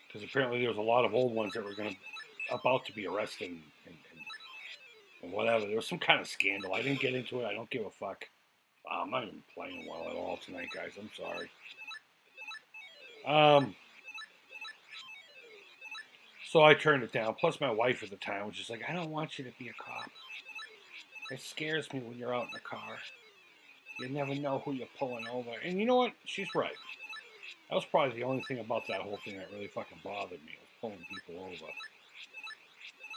Because apparently there was a lot of old ones that were about to be arrested and whatever. There was some kind of scandal. I didn't get into it. I don't give a fuck. I'm not even playing well at all tonight, guys. I'm sorry. So I turned it down. Plus my wife at the time was just like, I don't want you to be a cop. It scares me when you're out in the car. You never know who you're pulling over. And you know what? She's right. That was probably the only thing about that whole thing that really fucking bothered me, was pulling people over.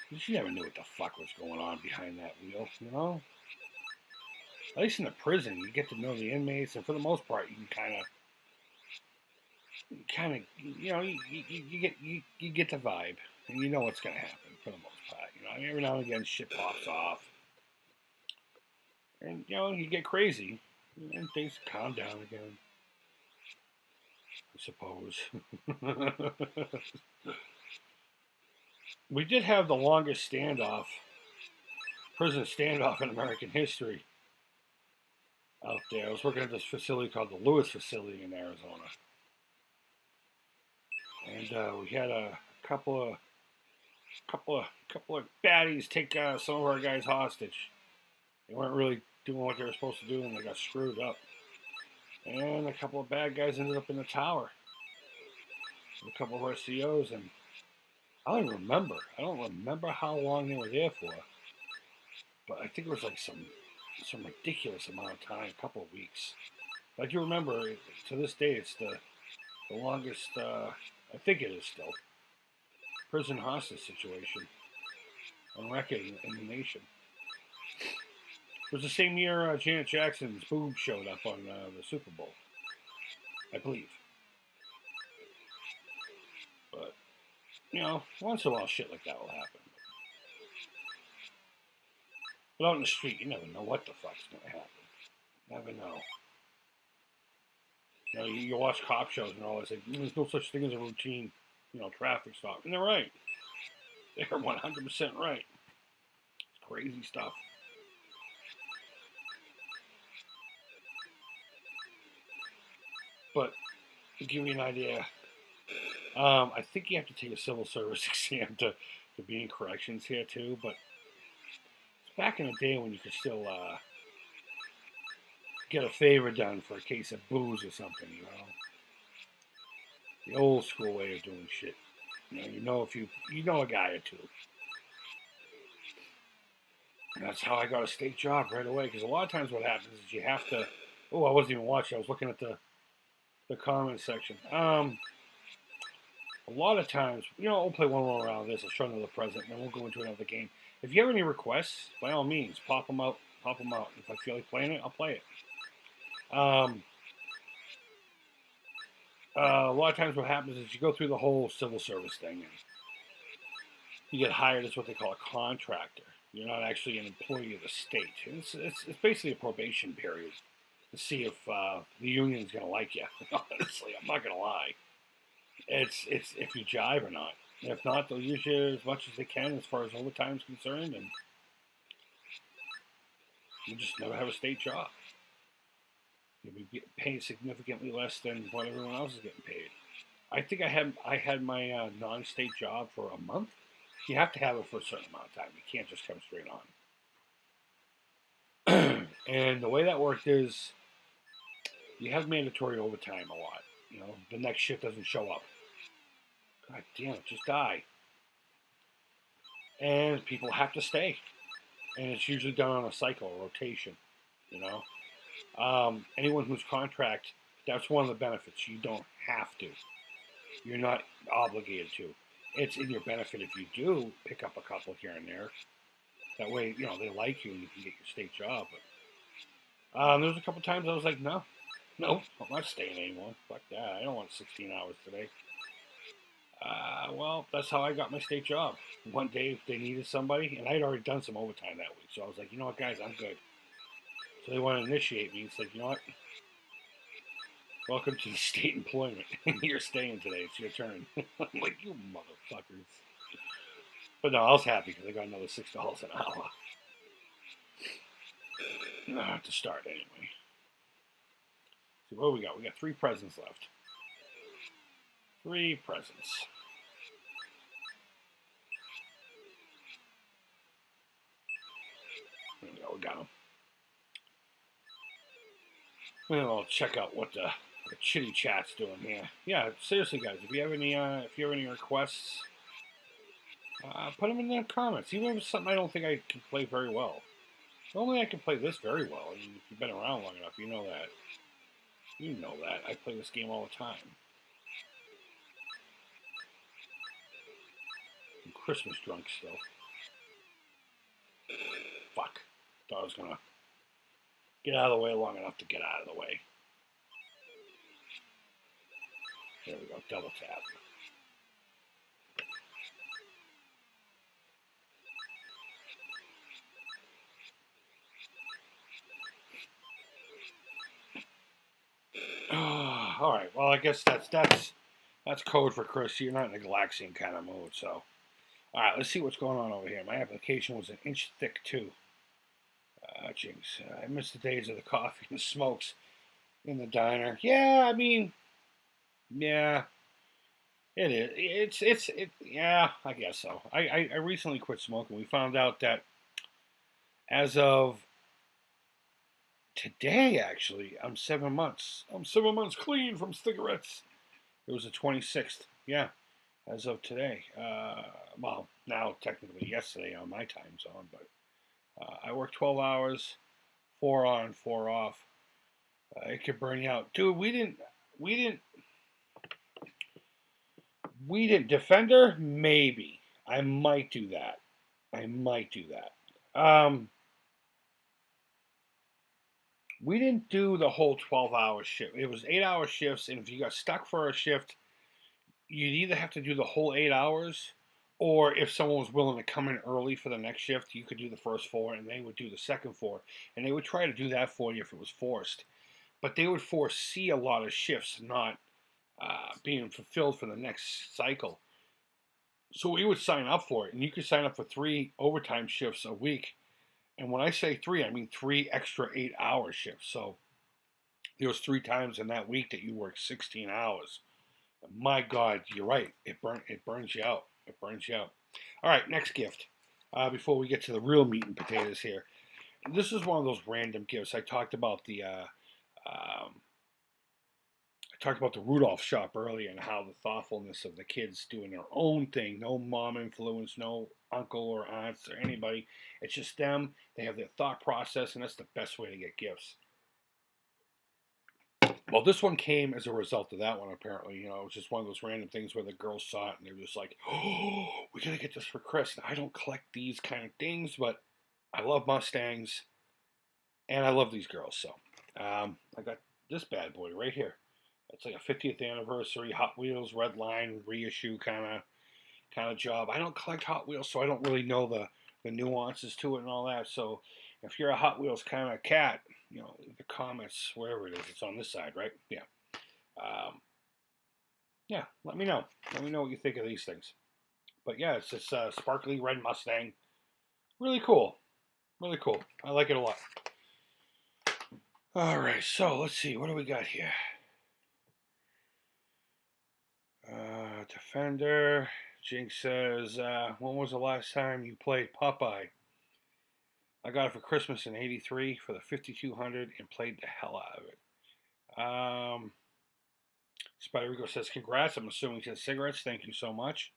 Because you never knew what the fuck was going on behind that wheel, you know? At least in the prison, you get to know the inmates, and for the most part, you can kind of, you know, you get the vibe, and you know what's going to happen for the most part. You know, I mean, every now and again, shit pops off, and you know, you get crazy, and things calm down again. I suppose. We did have the longest prison standoff in American history out there. I was working at this facility called the Lewis facility in Arizona. And we had a couple of baddies take some of our guys hostage. They weren't really doing what they were supposed to do, and they got screwed up. And a couple of bad guys ended up in the tower with a couple of our COs, and I don't remember how long they were there for, but I think it was like some ridiculous amount of time, a couple of weeks. But I do remember, to this day, it's the longest, I think it is still, prison hostage situation on record in the nation. It was the same year Janet Jackson's boob showed up on the Super Bowl, I believe. But, you know, once in a while shit like that will happen. But out in the street, you never know what the fuck's going to happen. Never know. You watch cop shows and all. They say there's no such thing as a routine, traffic stop, and they're right. They're 100% right. It's crazy stuff. But to give you an idea, I think you have to take a civil service exam to be in corrections here too. But it's back in the day when you could still get a favor done for a case of booze or something. The old school way of doing shit. If you know a guy or two. And that's how I got a state job right away. Because a lot of times what happens is you have to. Oh, I wasn't even watching. I was looking at the comment section. A lot of times, we'll play one more round of this. I'll show another present, and then we'll go into another game. If you have any requests, by all means, pop them out. Pop them out. If I feel like playing it, I'll play it. A lot of times what happens is you go through the whole civil service thing, and you get hired as what they call a contractor. You're not actually an employee of the state. It's basically a probation period to see if the union's going to like you. Honestly, I'm not going to lie. It's if you jive or not. If not, they'll use you as much as they can as far as overtime's concerned, and you just never have a state job. You'll be paid significantly less than what everyone else is getting paid. I think I had my non-state job for a month. You have to have it for a certain amount of time. You can't just come straight on. And the way that worked is you have mandatory overtime a lot. The next shift doesn't show up. God damn it, just die. And people have to stay. And it's usually done on a cycle, a rotation. Anyone who's contract, that's one of the benefits. You don't have to. You're not obligated to. It's in your benefit if you do pick up a couple here and there. That way, they like you and you can get your state job. But there was a couple times I was like, no, I'm not staying anymore. Fuck that. I don't want 16 hours today. Well, that's how I got my state job. One day they needed somebody, and I had already done some overtime that week. So I was like, you know what, guys, I'm good. So they want to initiate me and said, you know what? Welcome to the state employment. You're staying today. It's your turn. I'm like, you motherfuckers. But no, I was happy because I got another $6 an hour. To start anyway. So what do we got? We got 3 presents left. 3 presents. There we go. We got them. Well, I'll check out what the chitty chat's doing here. Yeah, seriously, guys, if you have any requests, put them in the comments. Even if it's something I don't think I can play very well. Normally, I can play this very well. I mean, if you've been around long enough, you know that. You know that. I play this game all the time. I'm Christmas drunk still. Fuck. Thought I was gonna get out of the way long enough to get out of the way. There we go. Double tap. All right. Well, I guess that's code for Chris. You're not in a Galaxian kind of mood, so. All right. Let's see what's going on over here. My application was an inch thick too. Jinx. I miss the days of the coffee and smokes in the diner. Yeah, I mean, yeah, it is. Yeah, I guess so. I recently quit smoking. We found out that as of today, actually, I'm 7 months. I'm 7 months clean from cigarettes. It was the 26th. Yeah, as of today. Well, now technically yesterday on my time zone, but I work 12 hours, 4 on, 4 off. It could burn you out, dude. We didn't Defender. Maybe I might do that. We didn't do the whole 12-hour shift. It was 8-hour shifts, and if you got stuck for a shift, you'd either have to do the whole 8 hours Or if someone was willing to come in early for the next shift, you could do the first 4 and they would do the second 4. And they would try to do that for you if it was forced. But they would foresee a lot of shifts not being fulfilled for the next cycle. So we would sign up for it. And you could sign up for 3 overtime shifts a week. And when I say 3, I mean 3 extra 8-hour shifts. So there was 3 times in that week that you worked 16 hours. My God, you're right. It burns you out. It burns you out. All right, next gift. Before we get to the real meat and potatoes here, this is one of those random gifts. I talked about the Rudolph shop earlier and how the thoughtfulness of the kids doing their own thing. No mom influence, no uncle or aunts or anybody. It's just them. They have their thought process, and that's the best way to get gifts. Well, this one came as a result of that one, apparently. You know, it was just one of those random things where the girls saw it and they were just like, oh, we gotta get this for Chris. Now, I don't collect these kind of things, but I love Mustangs and I love these girls. So I got this bad boy right here. It's like a 50th anniversary Hot Wheels Red Line reissue kind of job. I don't collect Hot Wheels, so I don't really know the nuances to it and all that. So if you're a Hot Wheels kind of cat, you know, the comments, wherever it is, it's on this side, right? Yeah. Yeah, let me know. Let me know what you think of these things. But yeah, it's this sparkly red Mustang. Really cool. Really cool. I like it a lot. All right, so let's see. What do we got here? Defender. Jinx says, when was the last time you played Popeye? I got it for Christmas in '83 for the 5200 and played the hell out of it. Spider Rico says, congrats. I'm assuming he says cigarettes. Thank you so much.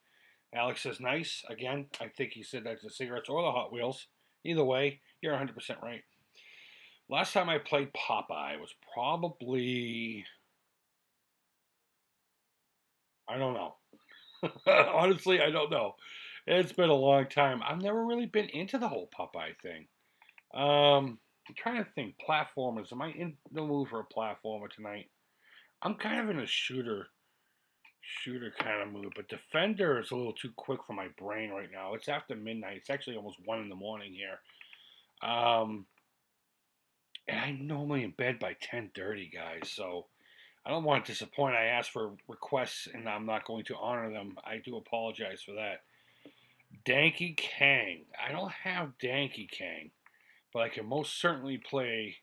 Alex says, nice. Again, I think he said that's the cigarettes or the Hot Wheels. Either way, you're 100% right. Last time I played Popeye was probably, I don't know. Honestly, I don't know. It's been a long time. I've never really been into the whole Popeye thing. I'm trying to think. Platformers. Am I in the mood for a platformer tonight? I'm kind of in a shooter kind of mood, but Defender is a little too quick for my brain right now. It's after midnight. It's actually almost 1 in the morning here. And I'm normally in bed by 10:30, guys. So I don't want to disappoint. I asked for requests, and I'm not going to honor them. I do apologize for that. Danky Kang. I don't have Danky Kang, but I can most certainly play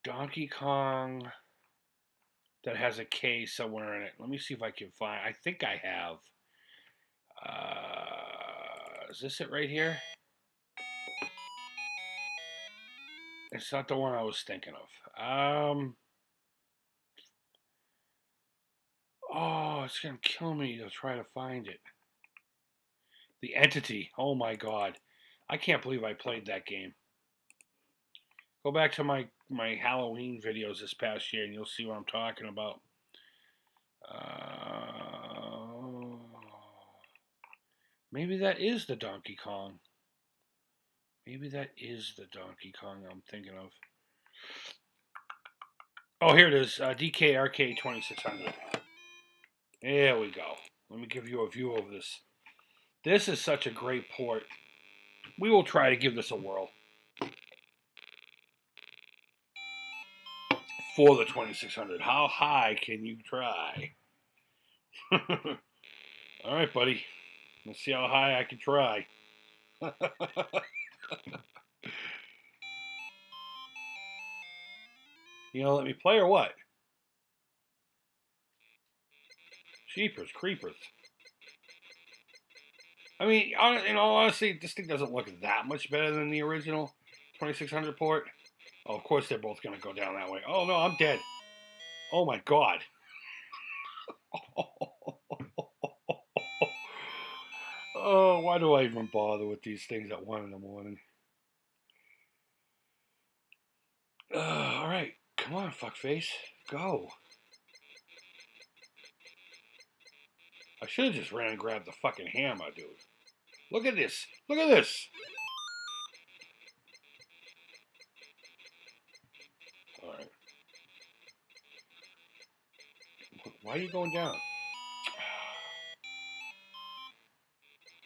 Donkey Kong that has a K somewhere in it. Let me see if I can find. I think I have. Is this it right here? It's not the one I was thinking of. Oh, it's gonna kill me to try to find it. The Entity. Oh my God, I can't believe I played that game. Go back to my Halloween videos this past year, and you'll see what I'm talking about. Maybe that is the Donkey Kong. Maybe that is the Donkey Kong I'm thinking of. Oh, here it is. DKRK 2600. There we go. Let me give you a view of this. This is such a great port. We will try to give this a whirl. For the 2600. How high can you try? All right, buddy. Let's see how high I can try. You gonna let me play or what? Jeepers creepers. I mean, in all honesty, this thing doesn't look that much better than the original 2600 port. Oh, of course they're both gonna go down that way. Oh no, I'm dead. Oh my God. Oh, why do I even bother with these things at 1 in the morning? All right, come on, fuckface, go. I should have just ran and grabbed the fucking hammer, dude. Look at this. Look at this. All right. Why are you going down?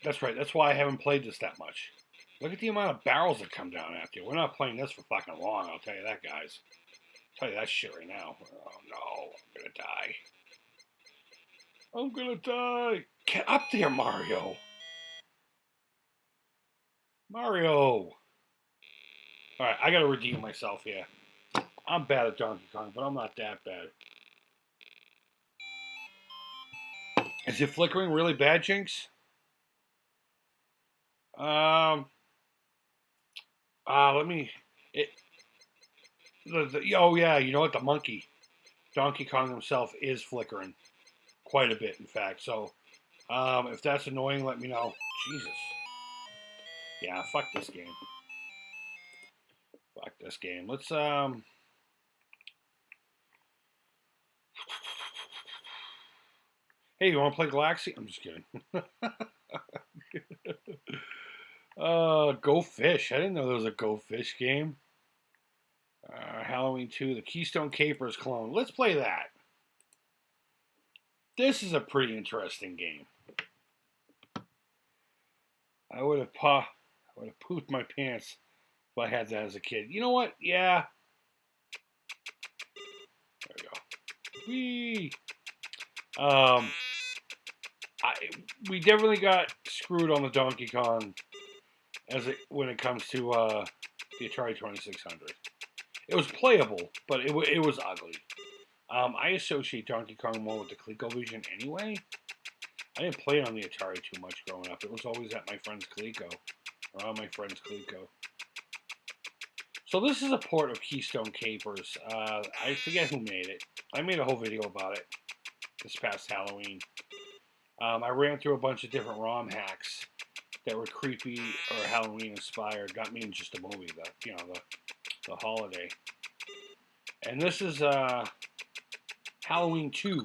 That's right. That's why I haven't played this that much. Look at the amount of barrels that come down after you. We're not playing this for fucking long, I'll tell you that, guys. I'll tell you that shit right now. Oh no, I'm gonna die. I'm gonna die. Get up there, Mario. Mario. Alright, I gotta redeem myself here. I'm bad at Donkey Kong, but I'm not that bad. Is it flickering really bad, Jinx? Let me. It. Oh yeah, you know what? The monkey, Donkey Kong himself, is flickering quite a bit, in fact. So, if that's annoying, let me know. Jesus. Yeah, fuck this game. Fuck this game. Let's Hey, you want to play Galaxy? I'm just kidding. Go Fish. I didn't know there was a Go Fish game. Halloween 2, the Keystone Capers clone. Let's play that. This is a pretty interesting game. I would have pooped my pants if I had that as a kid. You know what? Yeah. There we go. Whee! We definitely got screwed on the Donkey Kong when it comes to the Atari 2600. It was playable, but it was ugly. I associate Donkey Kong more with the ColecoVision anyway. I didn't play it on the Atari too much growing up. It was always at my friend's Coleco, or on my friend's Coleco. So this is a port of Keystone Capers. I forget who made it. I made a whole video about it this past Halloween. I ran through a bunch of different ROM hacks that were creepy or Halloween inspired. Not mean just a movie, the holiday. And this is Halloween 2.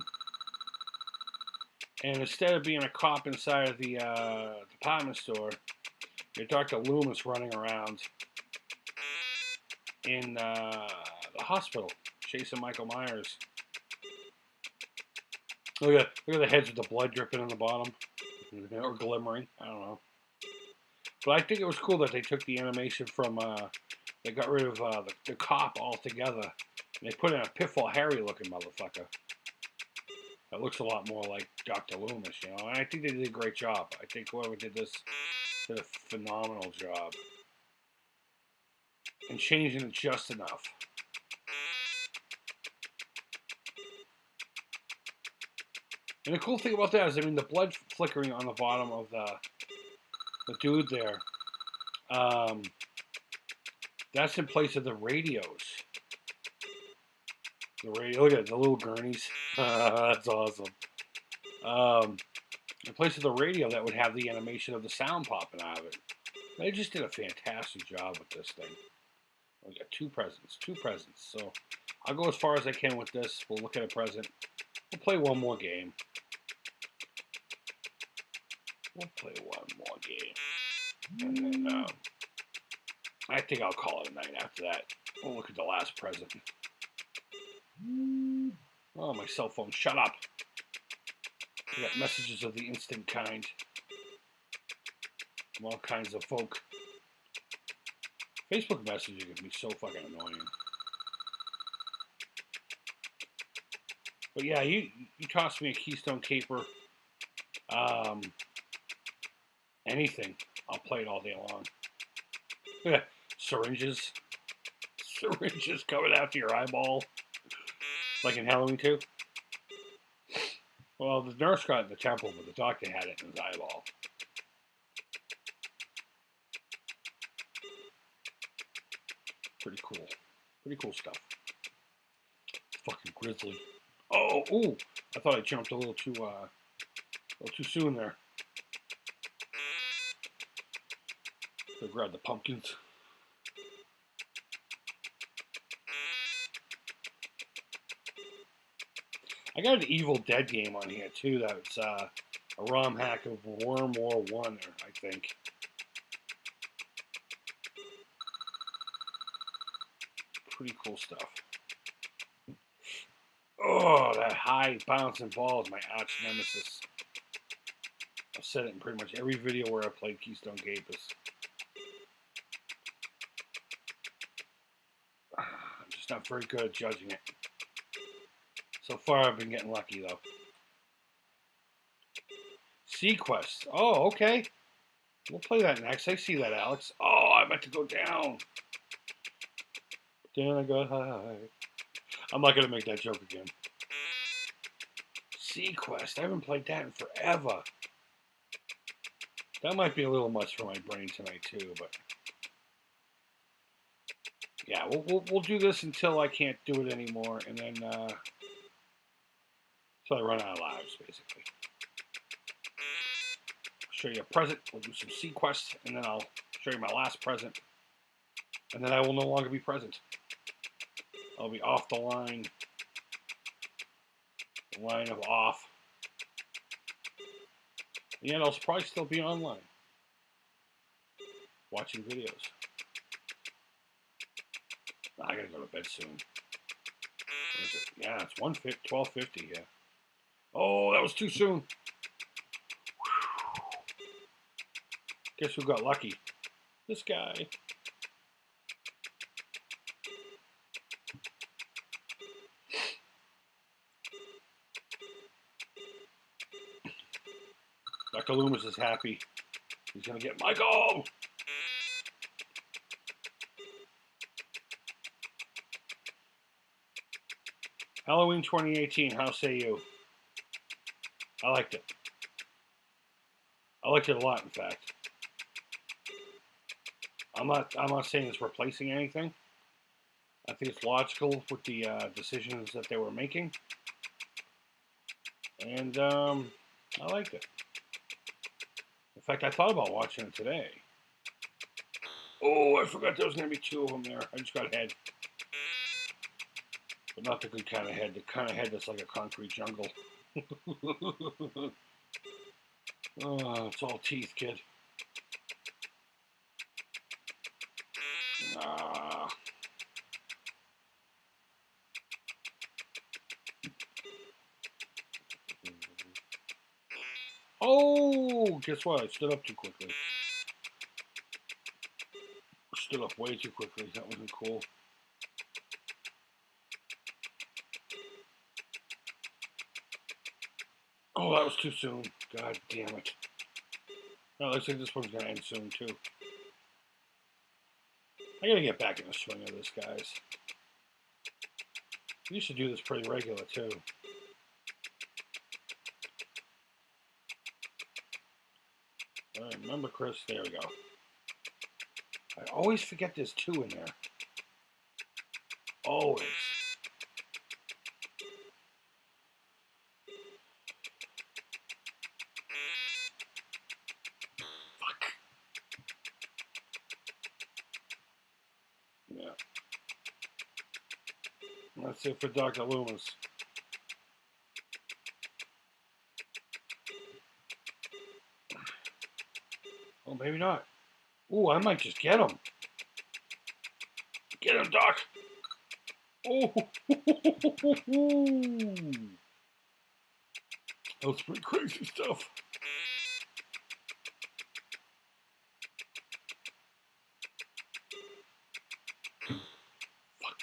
And instead of being a cop inside of the department store, you're Dr. Loomis running around in the hospital chasing Michael Myers. Look at the heads with the blood dripping on the bottom. Or glimmering. I don't know. But I think it was cool that they took the animation from, they got rid of the cop altogether. And they put in a Pitfall Harry looking motherfucker. That looks a lot more like Dr. Loomis, you know. And I think they did a great job. I think whoever did this did a phenomenal job. And changing it just enough. And the cool thing about that is, I mean, the blood flickering on the bottom of the dude there, that's in place of the radios. Look at it, the little gurneys. That's awesome. In place of the radio that would have the animation of the sound popping out of it. They just did a fantastic job with this thing. We got two presents. So I'll go as far as I can with this. We'll look at a present. We'll play one more game. And then I think I'll call it a night after that. We'll look at the last present. Oh, my cell phone. Shut up. I got messages of the instant kind. From all kinds of folk. Facebook messaging can be so fucking annoying. But yeah, you toss me a Keystone Caper. Anything. I'll play it all day long. Look at that. Syringes. Syringes coming after your eyeball. Like in Halloween 2. Well, the nurse got it in the temple, but the doctor had it in his eyeball. Pretty cool. Pretty cool stuff. Fucking grizzly. Oh, ooh! I thought I jumped a little too soon there. So grab the pumpkins. I got an Evil Dead game on here too. That's a ROM hack of Worm War 1, I think. Pretty cool stuff. Oh, that high bouncing ball is my arch nemesis. I've said it in pretty much every video where I played Keystone Capers. I'm just not very good at judging it. So far, I've been getting lucky, though. Sequest. Oh, okay. We'll play that next. I see that, Alex. Oh, I meant to go down. Then I got high. I'm not going to make that joke again. Sequest. I haven't played that in forever. That might be a little much for my brain tonight, too, but... Yeah, we'll do this until I can't do it anymore, and then... until I run out of lives, basically. Show you a present. We'll do some Sequest, and then I'll show you my last present. And then I will no longer be present. I'll be off the line. The line of off. And I'll probably still be online. Watching videos. I gotta go to bed soon. What is it? Yeah, it's 12:50, yeah. Oh, that was too soon. Guess who got lucky? This guy. Dr. Loomis is happy. He's going to get Michael! Halloween 2018, how say you? I liked it. I liked it a lot, in fact. I'm not saying it's replacing anything. I think it's logical with the decisions that they were making. And I liked it. In fact, I thought about watching it today. Oh, I forgot there was going to be two of them there. I just got head. But not the good kind of head. The kind of head that's like a concrete jungle. Oh, it's all teeth, kid. Ah. Oh, guess what? I stood up too quickly. Stood up way too quickly. That wasn't cool. Oh, that was too soon. God damn it. No, looks like this one's going to end soon, too. I got to get back in the swing of this, guys. We used to do this pretty regular, too. All right, remember, Chris? There we go. I always forget there's two in there. Always. Fuck. Yeah. That's it for Dr. Loomis. Oh, maybe not. Ooh, I might just get him. Get him, Doc. Oh, that's pretty crazy stuff. Fuck.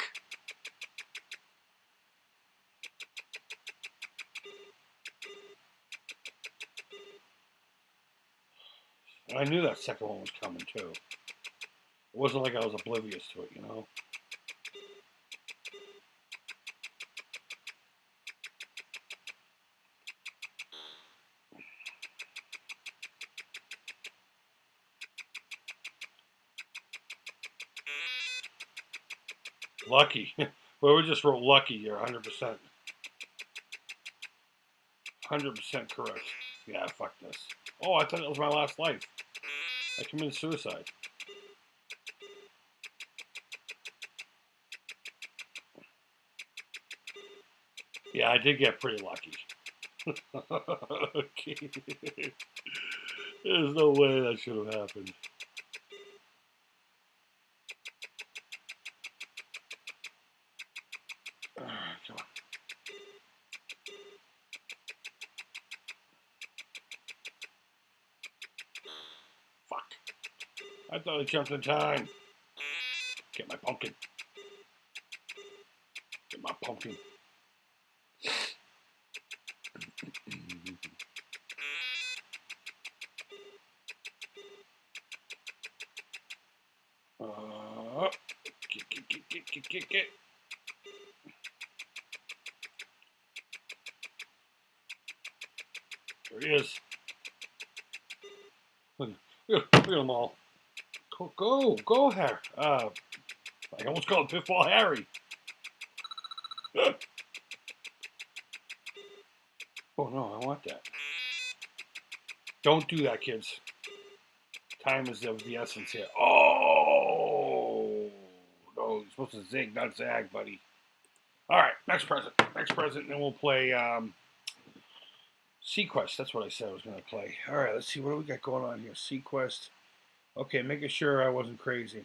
I knew that second one was coming, too. It wasn't like I was oblivious to it, you know? Lucky. Well, we just wrote lucky. You're 100%. 100% correct. Yeah, fuck this. Oh, I thought it was my last life. I committed suicide. Yeah, I did get pretty lucky. Okay. There's no way that should have happened. Come on. I thought I jumped in time. Get my pumpkin. Get my pumpkin. Get. There he is. Look at them all. Go, Harry. I almost called Pitfall Harry. Oh no, I want that. Don't do that, kids. Time is of the essence here. Oh no, you're supposed to zig, not zag, buddy. All right, next present, and then we'll play Sequest. That's what I said I was going to play. All right, let's see what do we got going on here. Sequest. Okay, making sure I wasn't crazy.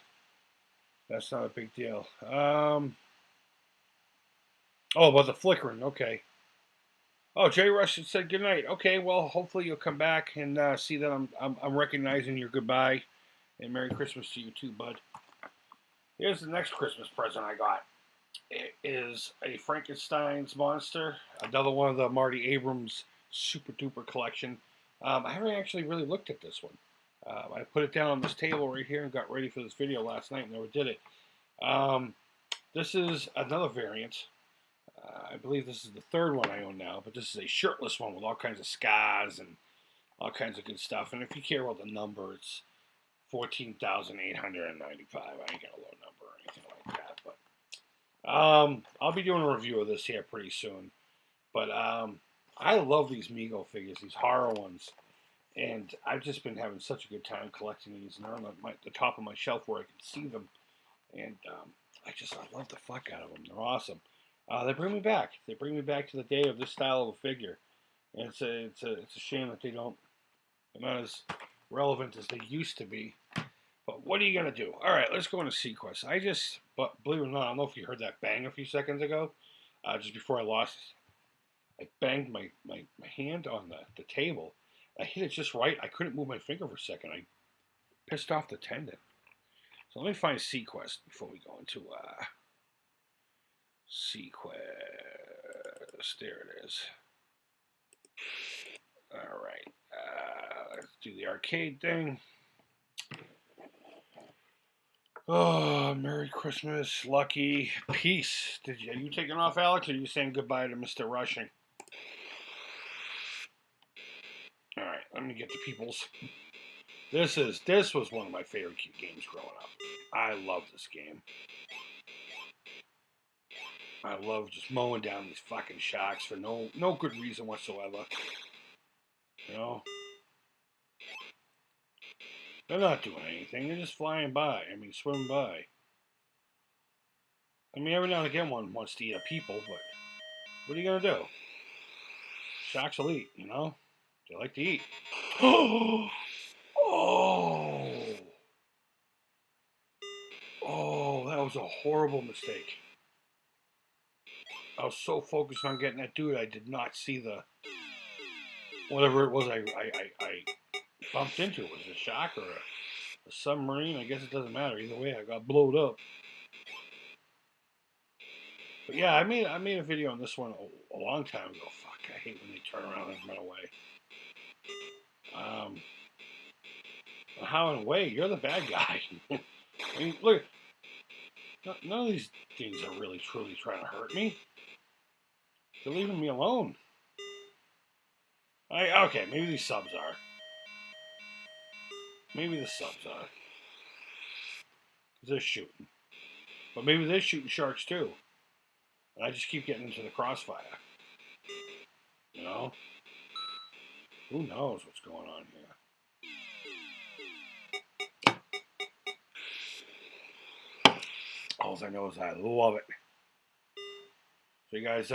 That's not a big deal. Oh, about the flickering. Okay. Oh, Jay Rush said good night. Okay, well, hopefully you'll come back and see that I'm recognizing your goodbye, and Merry Christmas to you too, bud. Here's the next Christmas present I got. It is a Frankenstein's monster, another one of the Marty Abrams super duper collection. I haven't actually really looked at this one. I put it down on this table right here and got ready for this video last night and never did it. This is another variant. I believe this is the third one I own now, but this is a shirtless one with all kinds of scars and all kinds of good stuff. And if you care about the number, it's 14,895. I ain't got a low number or anything like that, but I'll be doing a review of this here pretty soon. But I love these Mego figures, these horror ones. And I've just been having such a good time collecting these. And they're on the top of my shelf where I can see them. And I love the fuck out of them. They're awesome. They bring me back. They bring me back to the day of this style of a figure. And it's a shame that they're not as relevant as they used to be. But what are you going to do? All right, let's go into Sequest. But believe it or not, I don't know if you heard that bang a few seconds ago. Just before I lost it. I banged my hand on the table. I hit it just right. I couldn't move my finger for a second. I pissed off the tendon. So let me find Sequest before we go into Sequest. There it is. All right. Let's do the arcade thing. Oh, Merry Christmas, Lucky, peace. Are you taking off, Alex, or are you saying goodbye to Mr. Rushing? All right, let me get the peoples. This was one of my favorite games growing up. I love this game. I love just mowing down these fucking sharks for no good reason whatsoever. You know? They're not doing anything. They're just flying by. I mean, swimming by. I mean, every now and again one wants to eat a people, but what are you going to do? Sharks will eat, you know? They like to eat. Oh! Oh, that was a horrible mistake. I was so focused on getting that dude, I did not see the whatever it was I bumped into. Was it a shark or a submarine? I guess it doesn't matter. Either way, I got blowed up. But yeah, I made a video on this one a long time ago. Fuck, I hate when they turn around and run away. How and Way, you're the bad guy. I mean, look, none of these things are really truly trying to hurt me. They're leaving me alone. Okay, maybe these subs are. Maybe the subs are. Because they're shooting. But maybe they're shooting sharks too. And I just keep getting into the crossfire. You know? Who knows what's going on here? All I know is I love it. So you guys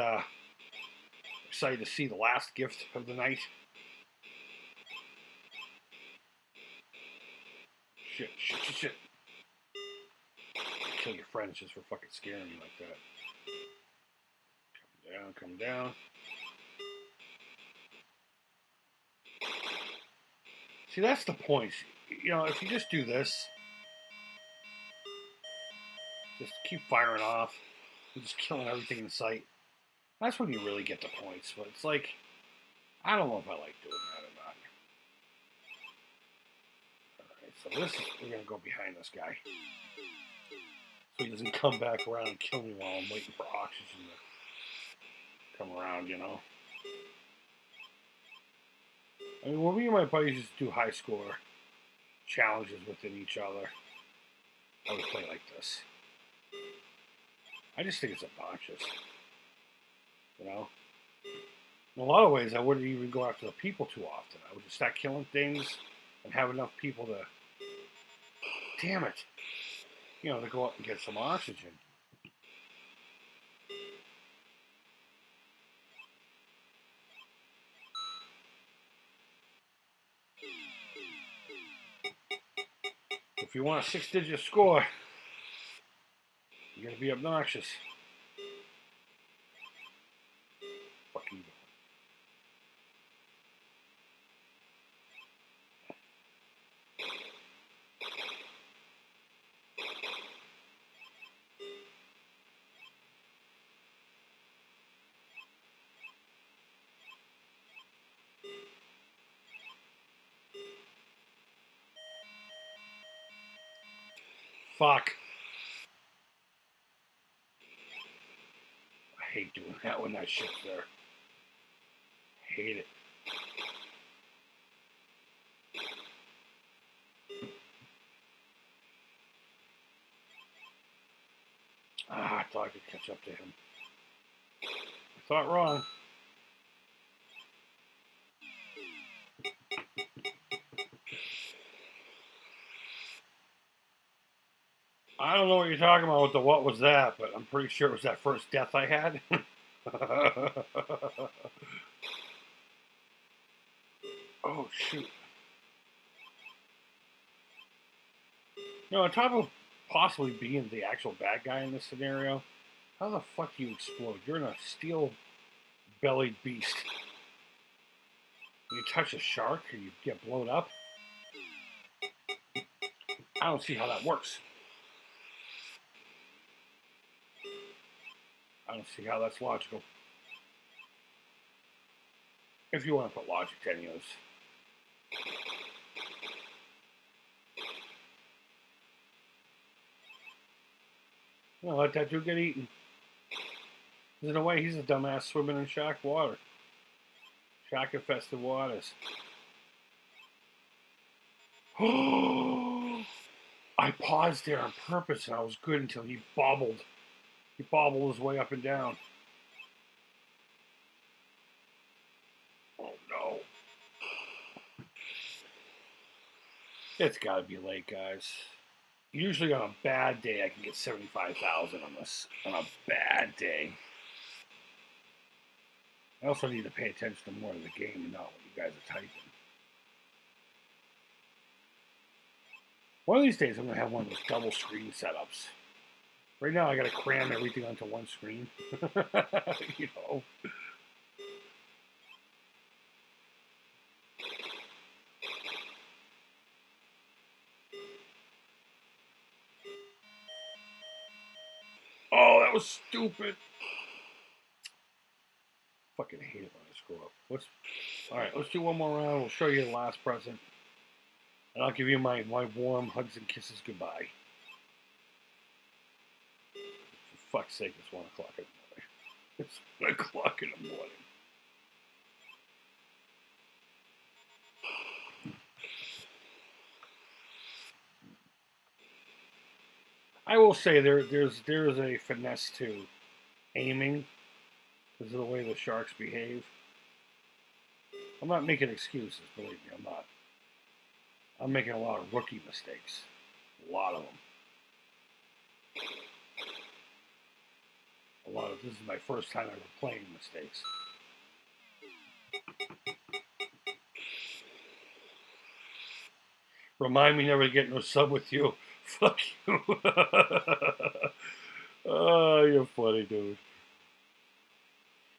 excited to see the last gift of the night? Shit. Kill your friends just for fucking scaring me like that. Come down. See, that's the point. You know, if you just do this, Just keep firing off. And just killing everything in sight. That's when you really get the points. But it's like, I don't know if I like doing that or not. Alright, so we're going to go behind this guy. So he doesn't come back around and kill me while I'm waiting for oxygen to come around, you know? I mean, when me and my buddies used to do high score challenges within each other, I would play like this. I just think it's obnoxious. You know? In a lot of ways, I wouldn't even go after the people too often. I would just start killing things and have enough people to... Damn it! You know, to go out and get some oxygen. If you want a 6-digit score, you're gonna be obnoxious. Fuck you. Fuck. I hate doing that when that shit's there. Hate it. I thought I could catch up to him. I thought wrong. I don't know what you're talking about with the what was that, but I'm pretty sure it was that first death I had. Oh, shoot. No, on top of possibly being the actual bad guy in this scenario, how the fuck do you explode? You're in a steel-bellied beast. When you touch a shark or you get blown up? I don't see how that works. I don't see how that's logical. If you want to put logic to any of this. No, let that dude get eaten. There's no way he's a dumbass swimming in shark water. Shark-infested waters. I paused there on purpose and I was good until he bobbled. He bobbled his way up and down. Oh no. It's gotta be late, guys. Usually on a bad day I can get 75,000 on this. On a bad day. I also need to pay attention to more of the game and not what you guys are typing. One of these days I'm going to have one of those double screen setups. Right now I got to cram everything onto one screen. You know. Oh, that was stupid. Fucking hate it when I screw up. Alright, let's do one more round. We'll show you the last present. And I'll give you my warm hugs and kisses goodbye. For fuck's sake, it's 1 o'clock in the morning. It's 1 o'clock in the morning. I will say there's a finesse to aiming because of the way the sharks behave. I'm not making excuses, believe me, I'm not. I'm making a lot of rookie mistakes. A lot of them. This is my first time ever playing mistakes. Remind me never to get no sub with you. Fuck you. Oh, you're funny, dude.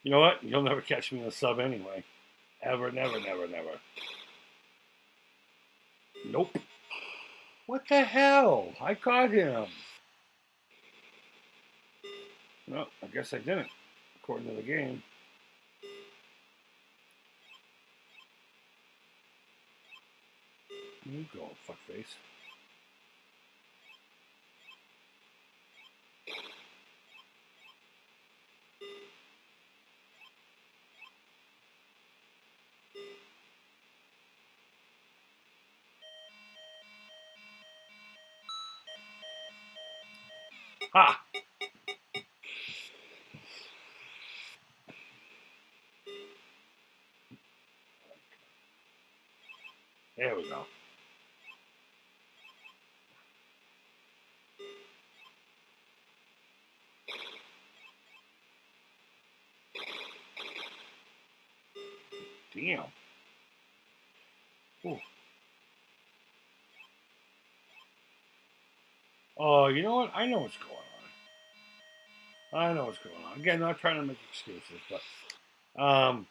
You know what? You'll never catch me in a sub anyway. Ever, never, never, never. Nope. What the hell? I caught him. No, I guess I didn't, according to the game. You go, fuckface. Ha! There we go. Damn. Ooh. Oh, you know what? I know what's going on. I know what's going on. Again, not trying to make excuses, but I'm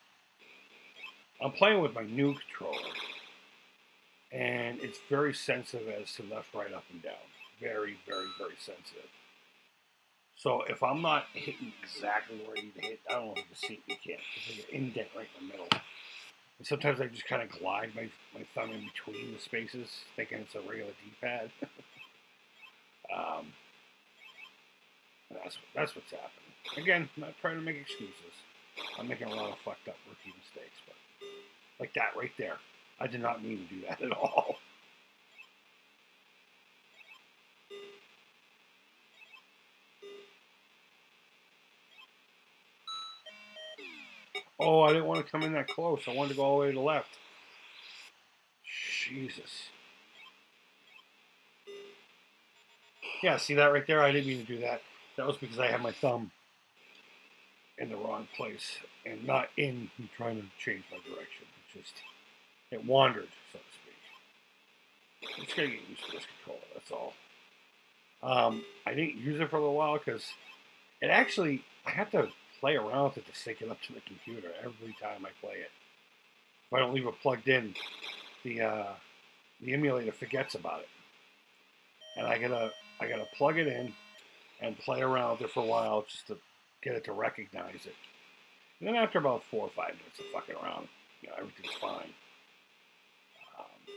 playing with my new controller, and it's very sensitive as to left, right, up, and down. Very, very, very sensitive. So if I'm not hitting exactly where I need to hit, I don't know if you can see it. You can't. There's like an indent right in the middle. And sometimes I just kind of glide my thumb in between the spaces, thinking it's a regular D-pad. um, that's what's happening. Again, I'm not trying to make excuses. I'm making a lot of fucked up rookie mistakes, but like that right there, I did not mean to do that at all. Oh, I didn't want to come in that close. I wanted to go all the way to the left. Jesus. Yeah, see that right there? I didn't mean to do that. That was because I had my thumb in the wrong place and not in trying to change my direction. It wandered, so to speak. I'm just gonna get used to this controller. That's all. I didn't use it for a little while because it actually I have to play around with it to sync it up to the computer every time I play it. If I don't leave it plugged in, the the emulator forgets about it, and I gotta plug it in and play around with it for a while just to get it to recognize it. And then after about 4 or 5 minutes of fucking around, everything's fine. Um,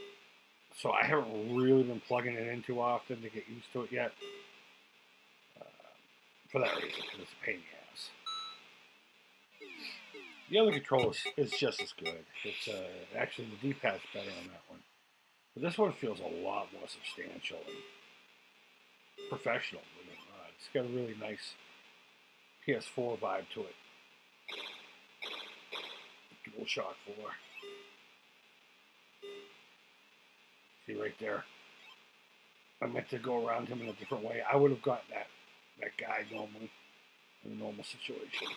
so I haven't really been plugging it in too often to get used to it yet. Uh, for that reason, because it's a pain in the ass. The other controller is just as good. It's actually the D-pad's better on that one, but this one feels a lot more substantial and professional. It's got a really nice PS4 vibe to it. DualShock 4. See right there. I meant to go around him in a different way. I would have gotten that guy normally in a normal situation.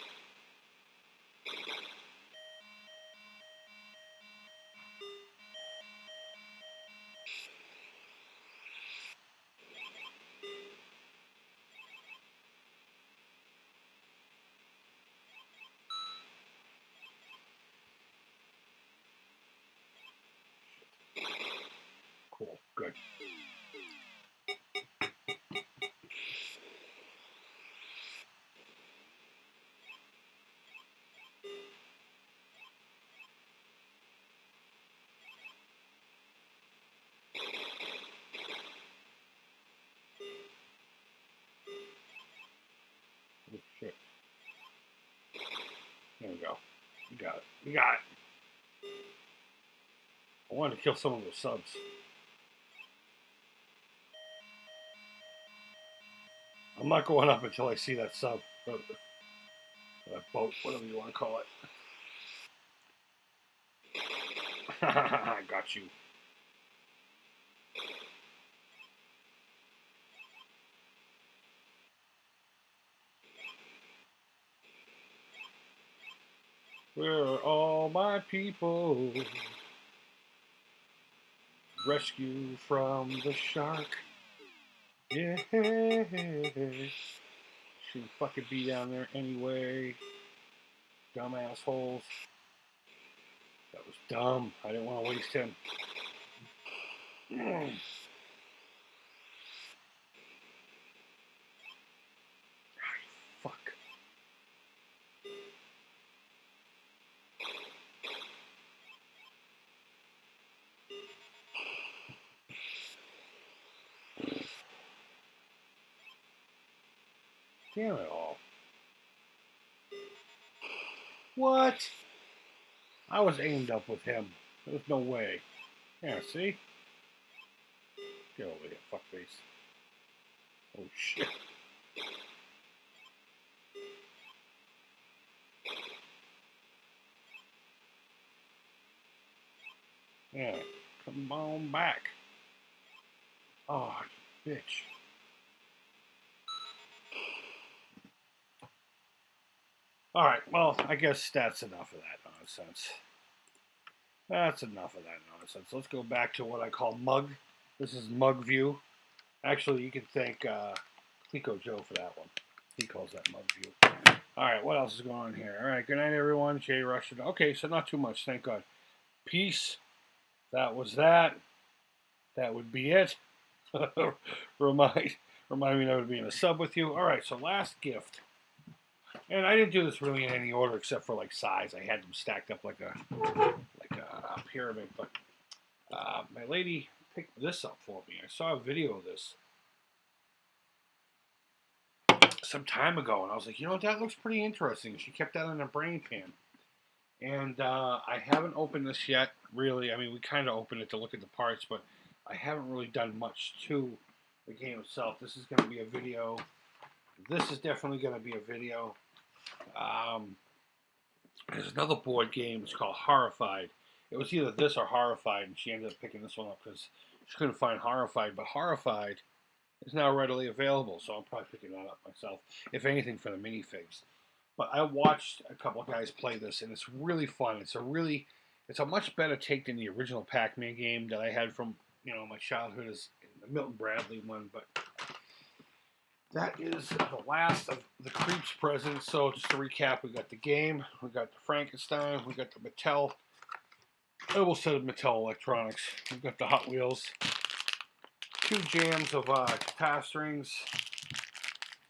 Cool. Good. Oh, shit. There we go. You got it. You got it. I wanted to kill some of those subs. I'm not going up until I see that sub. Or that boat, whatever you want to call it. I got you. Where are all my people? Rescue from the shark. Yeah. Shouldn't fucking be down there anyway. Dumb assholes. That was dumb. I didn't want to waste him. Fuck. Damn it all. What? I was aimed up with him. There's no way. Yeah, see? Get over here, fuckface. Oh, shit. Yeah, come on back. Oh, you bitch. Alright, well, I guess that's enough of that nonsense. That's enough of that nonsense. Let's go back to what I call mug. This is mug view. Actually, you can thank Clico Joe for that one. He calls that mug view. Alright, what else is going on here? Alright, good night, everyone. Jay Russian. Okay, so not too much, thank God. Peace. That was that. That would be it. remind me never to be in a sub with you. Alright, so last gift. And I didn't do this really in any order except for like size. I had them stacked up like a pyramid. But my lady picked this up for me. I saw a video of this some time ago, and I was like, you know, that looks pretty interesting. She kept that in a brain pan. And I haven't opened this yet, really. I mean, we kind of opened it to look at the parts, but I haven't really done much to the game itself. This is going to be a video. This is definitely going to be a video. There's another board game. It's called Horrified. It was either this or Horrified, and she ended up picking this one up because she couldn't find Horrified. But Horrified is now readily available, so I'm probably picking that up myself, if anything, for the minifigs. But I watched a couple of guys play this, and it's really fun. It's a much better take than the original Pac-Man game that I had from my childhood, is the Milton Bradley one. But that is the last of the Creeps presents. So just to recap, we got the game, we got the Frankenstein, we got the Mattel, double set of Mattel electronics, we got the Hot Wheels, 2 jams of guitar strings,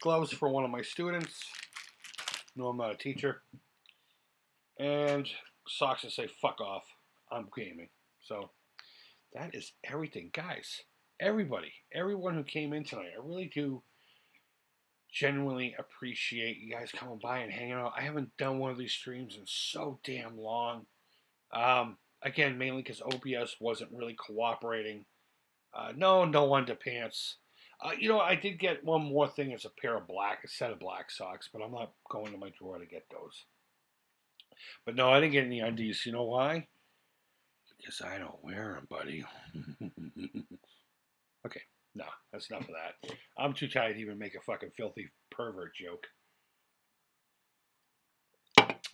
gloves for one of my students. No, I'm not a teacher. And socks that say fuck off, I'm gaming. So that is everything. Guys, everyone who came in tonight, I really do genuinely appreciate you guys coming by and hanging out. I haven't done one of these streams in so damn long. Again, mainly because OBS wasn't really cooperating. No underpants. I did get one more thing. It's a set of black socks, but I'm not going to my drawer to get those. But no, I didn't get any undies. You know why? Because I don't wear them, buddy. Okay, no, that's enough of that. I'm too tired to even make a fucking filthy pervert joke.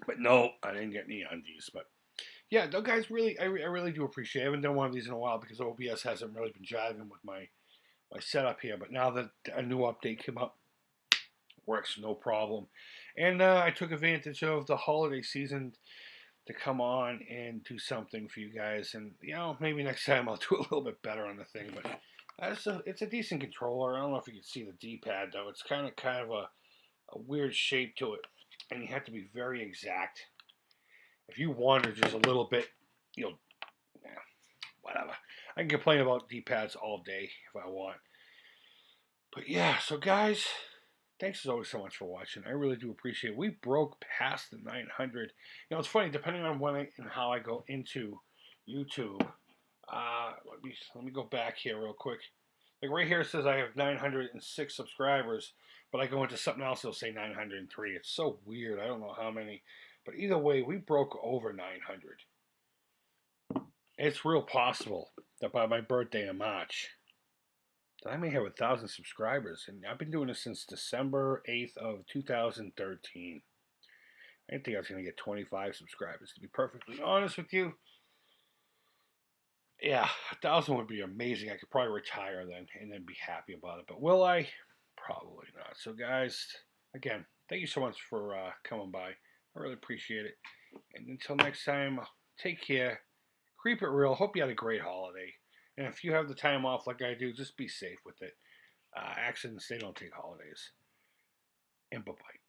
But no, I didn't get any undies. But yeah, no, guys, I really do appreciate it. I haven't done one of these in a while because OBS hasn't really been jiving with my setup here. But now that a new update came up, works no problem. And I took advantage of the holiday season to come on and do something for you guys. And maybe next time I'll do a little bit better on the thing. But it's a decent controller. I don't know if you can see the D-pad though. It's kind of a weird shape to it, and you have to be very exact. If you wander just a little bit, whatever. I can complain about D-pads all day if I want. But yeah, so guys, thanks as always so much for watching. I really do appreciate it. We broke past the 900. It's funny, depending on when and how I go into YouTube. Let me go back here real quick. Like right here it says I have 906 subscribers, but I go into something else, it'll say 903. It's so weird. I don't know how many. But either way, we broke over 900. It's real possible that by my birthday in March, that I may have 1,000 subscribers. And I've been doing this since December 8th of 2013. I didn't think I was going to get 25 subscribers, to be perfectly honest with you. Yeah, 1,000 would be amazing. I could probably retire then and then be happy about it. But will I? Probably not. So guys, again, thank you so much for coming by. I really appreciate it. And until next time, take care. Creep it real. Hope you had a great holiday. And if you have the time off like I do, just be safe with it. Accidents, they don't take holidays. And bye-bye.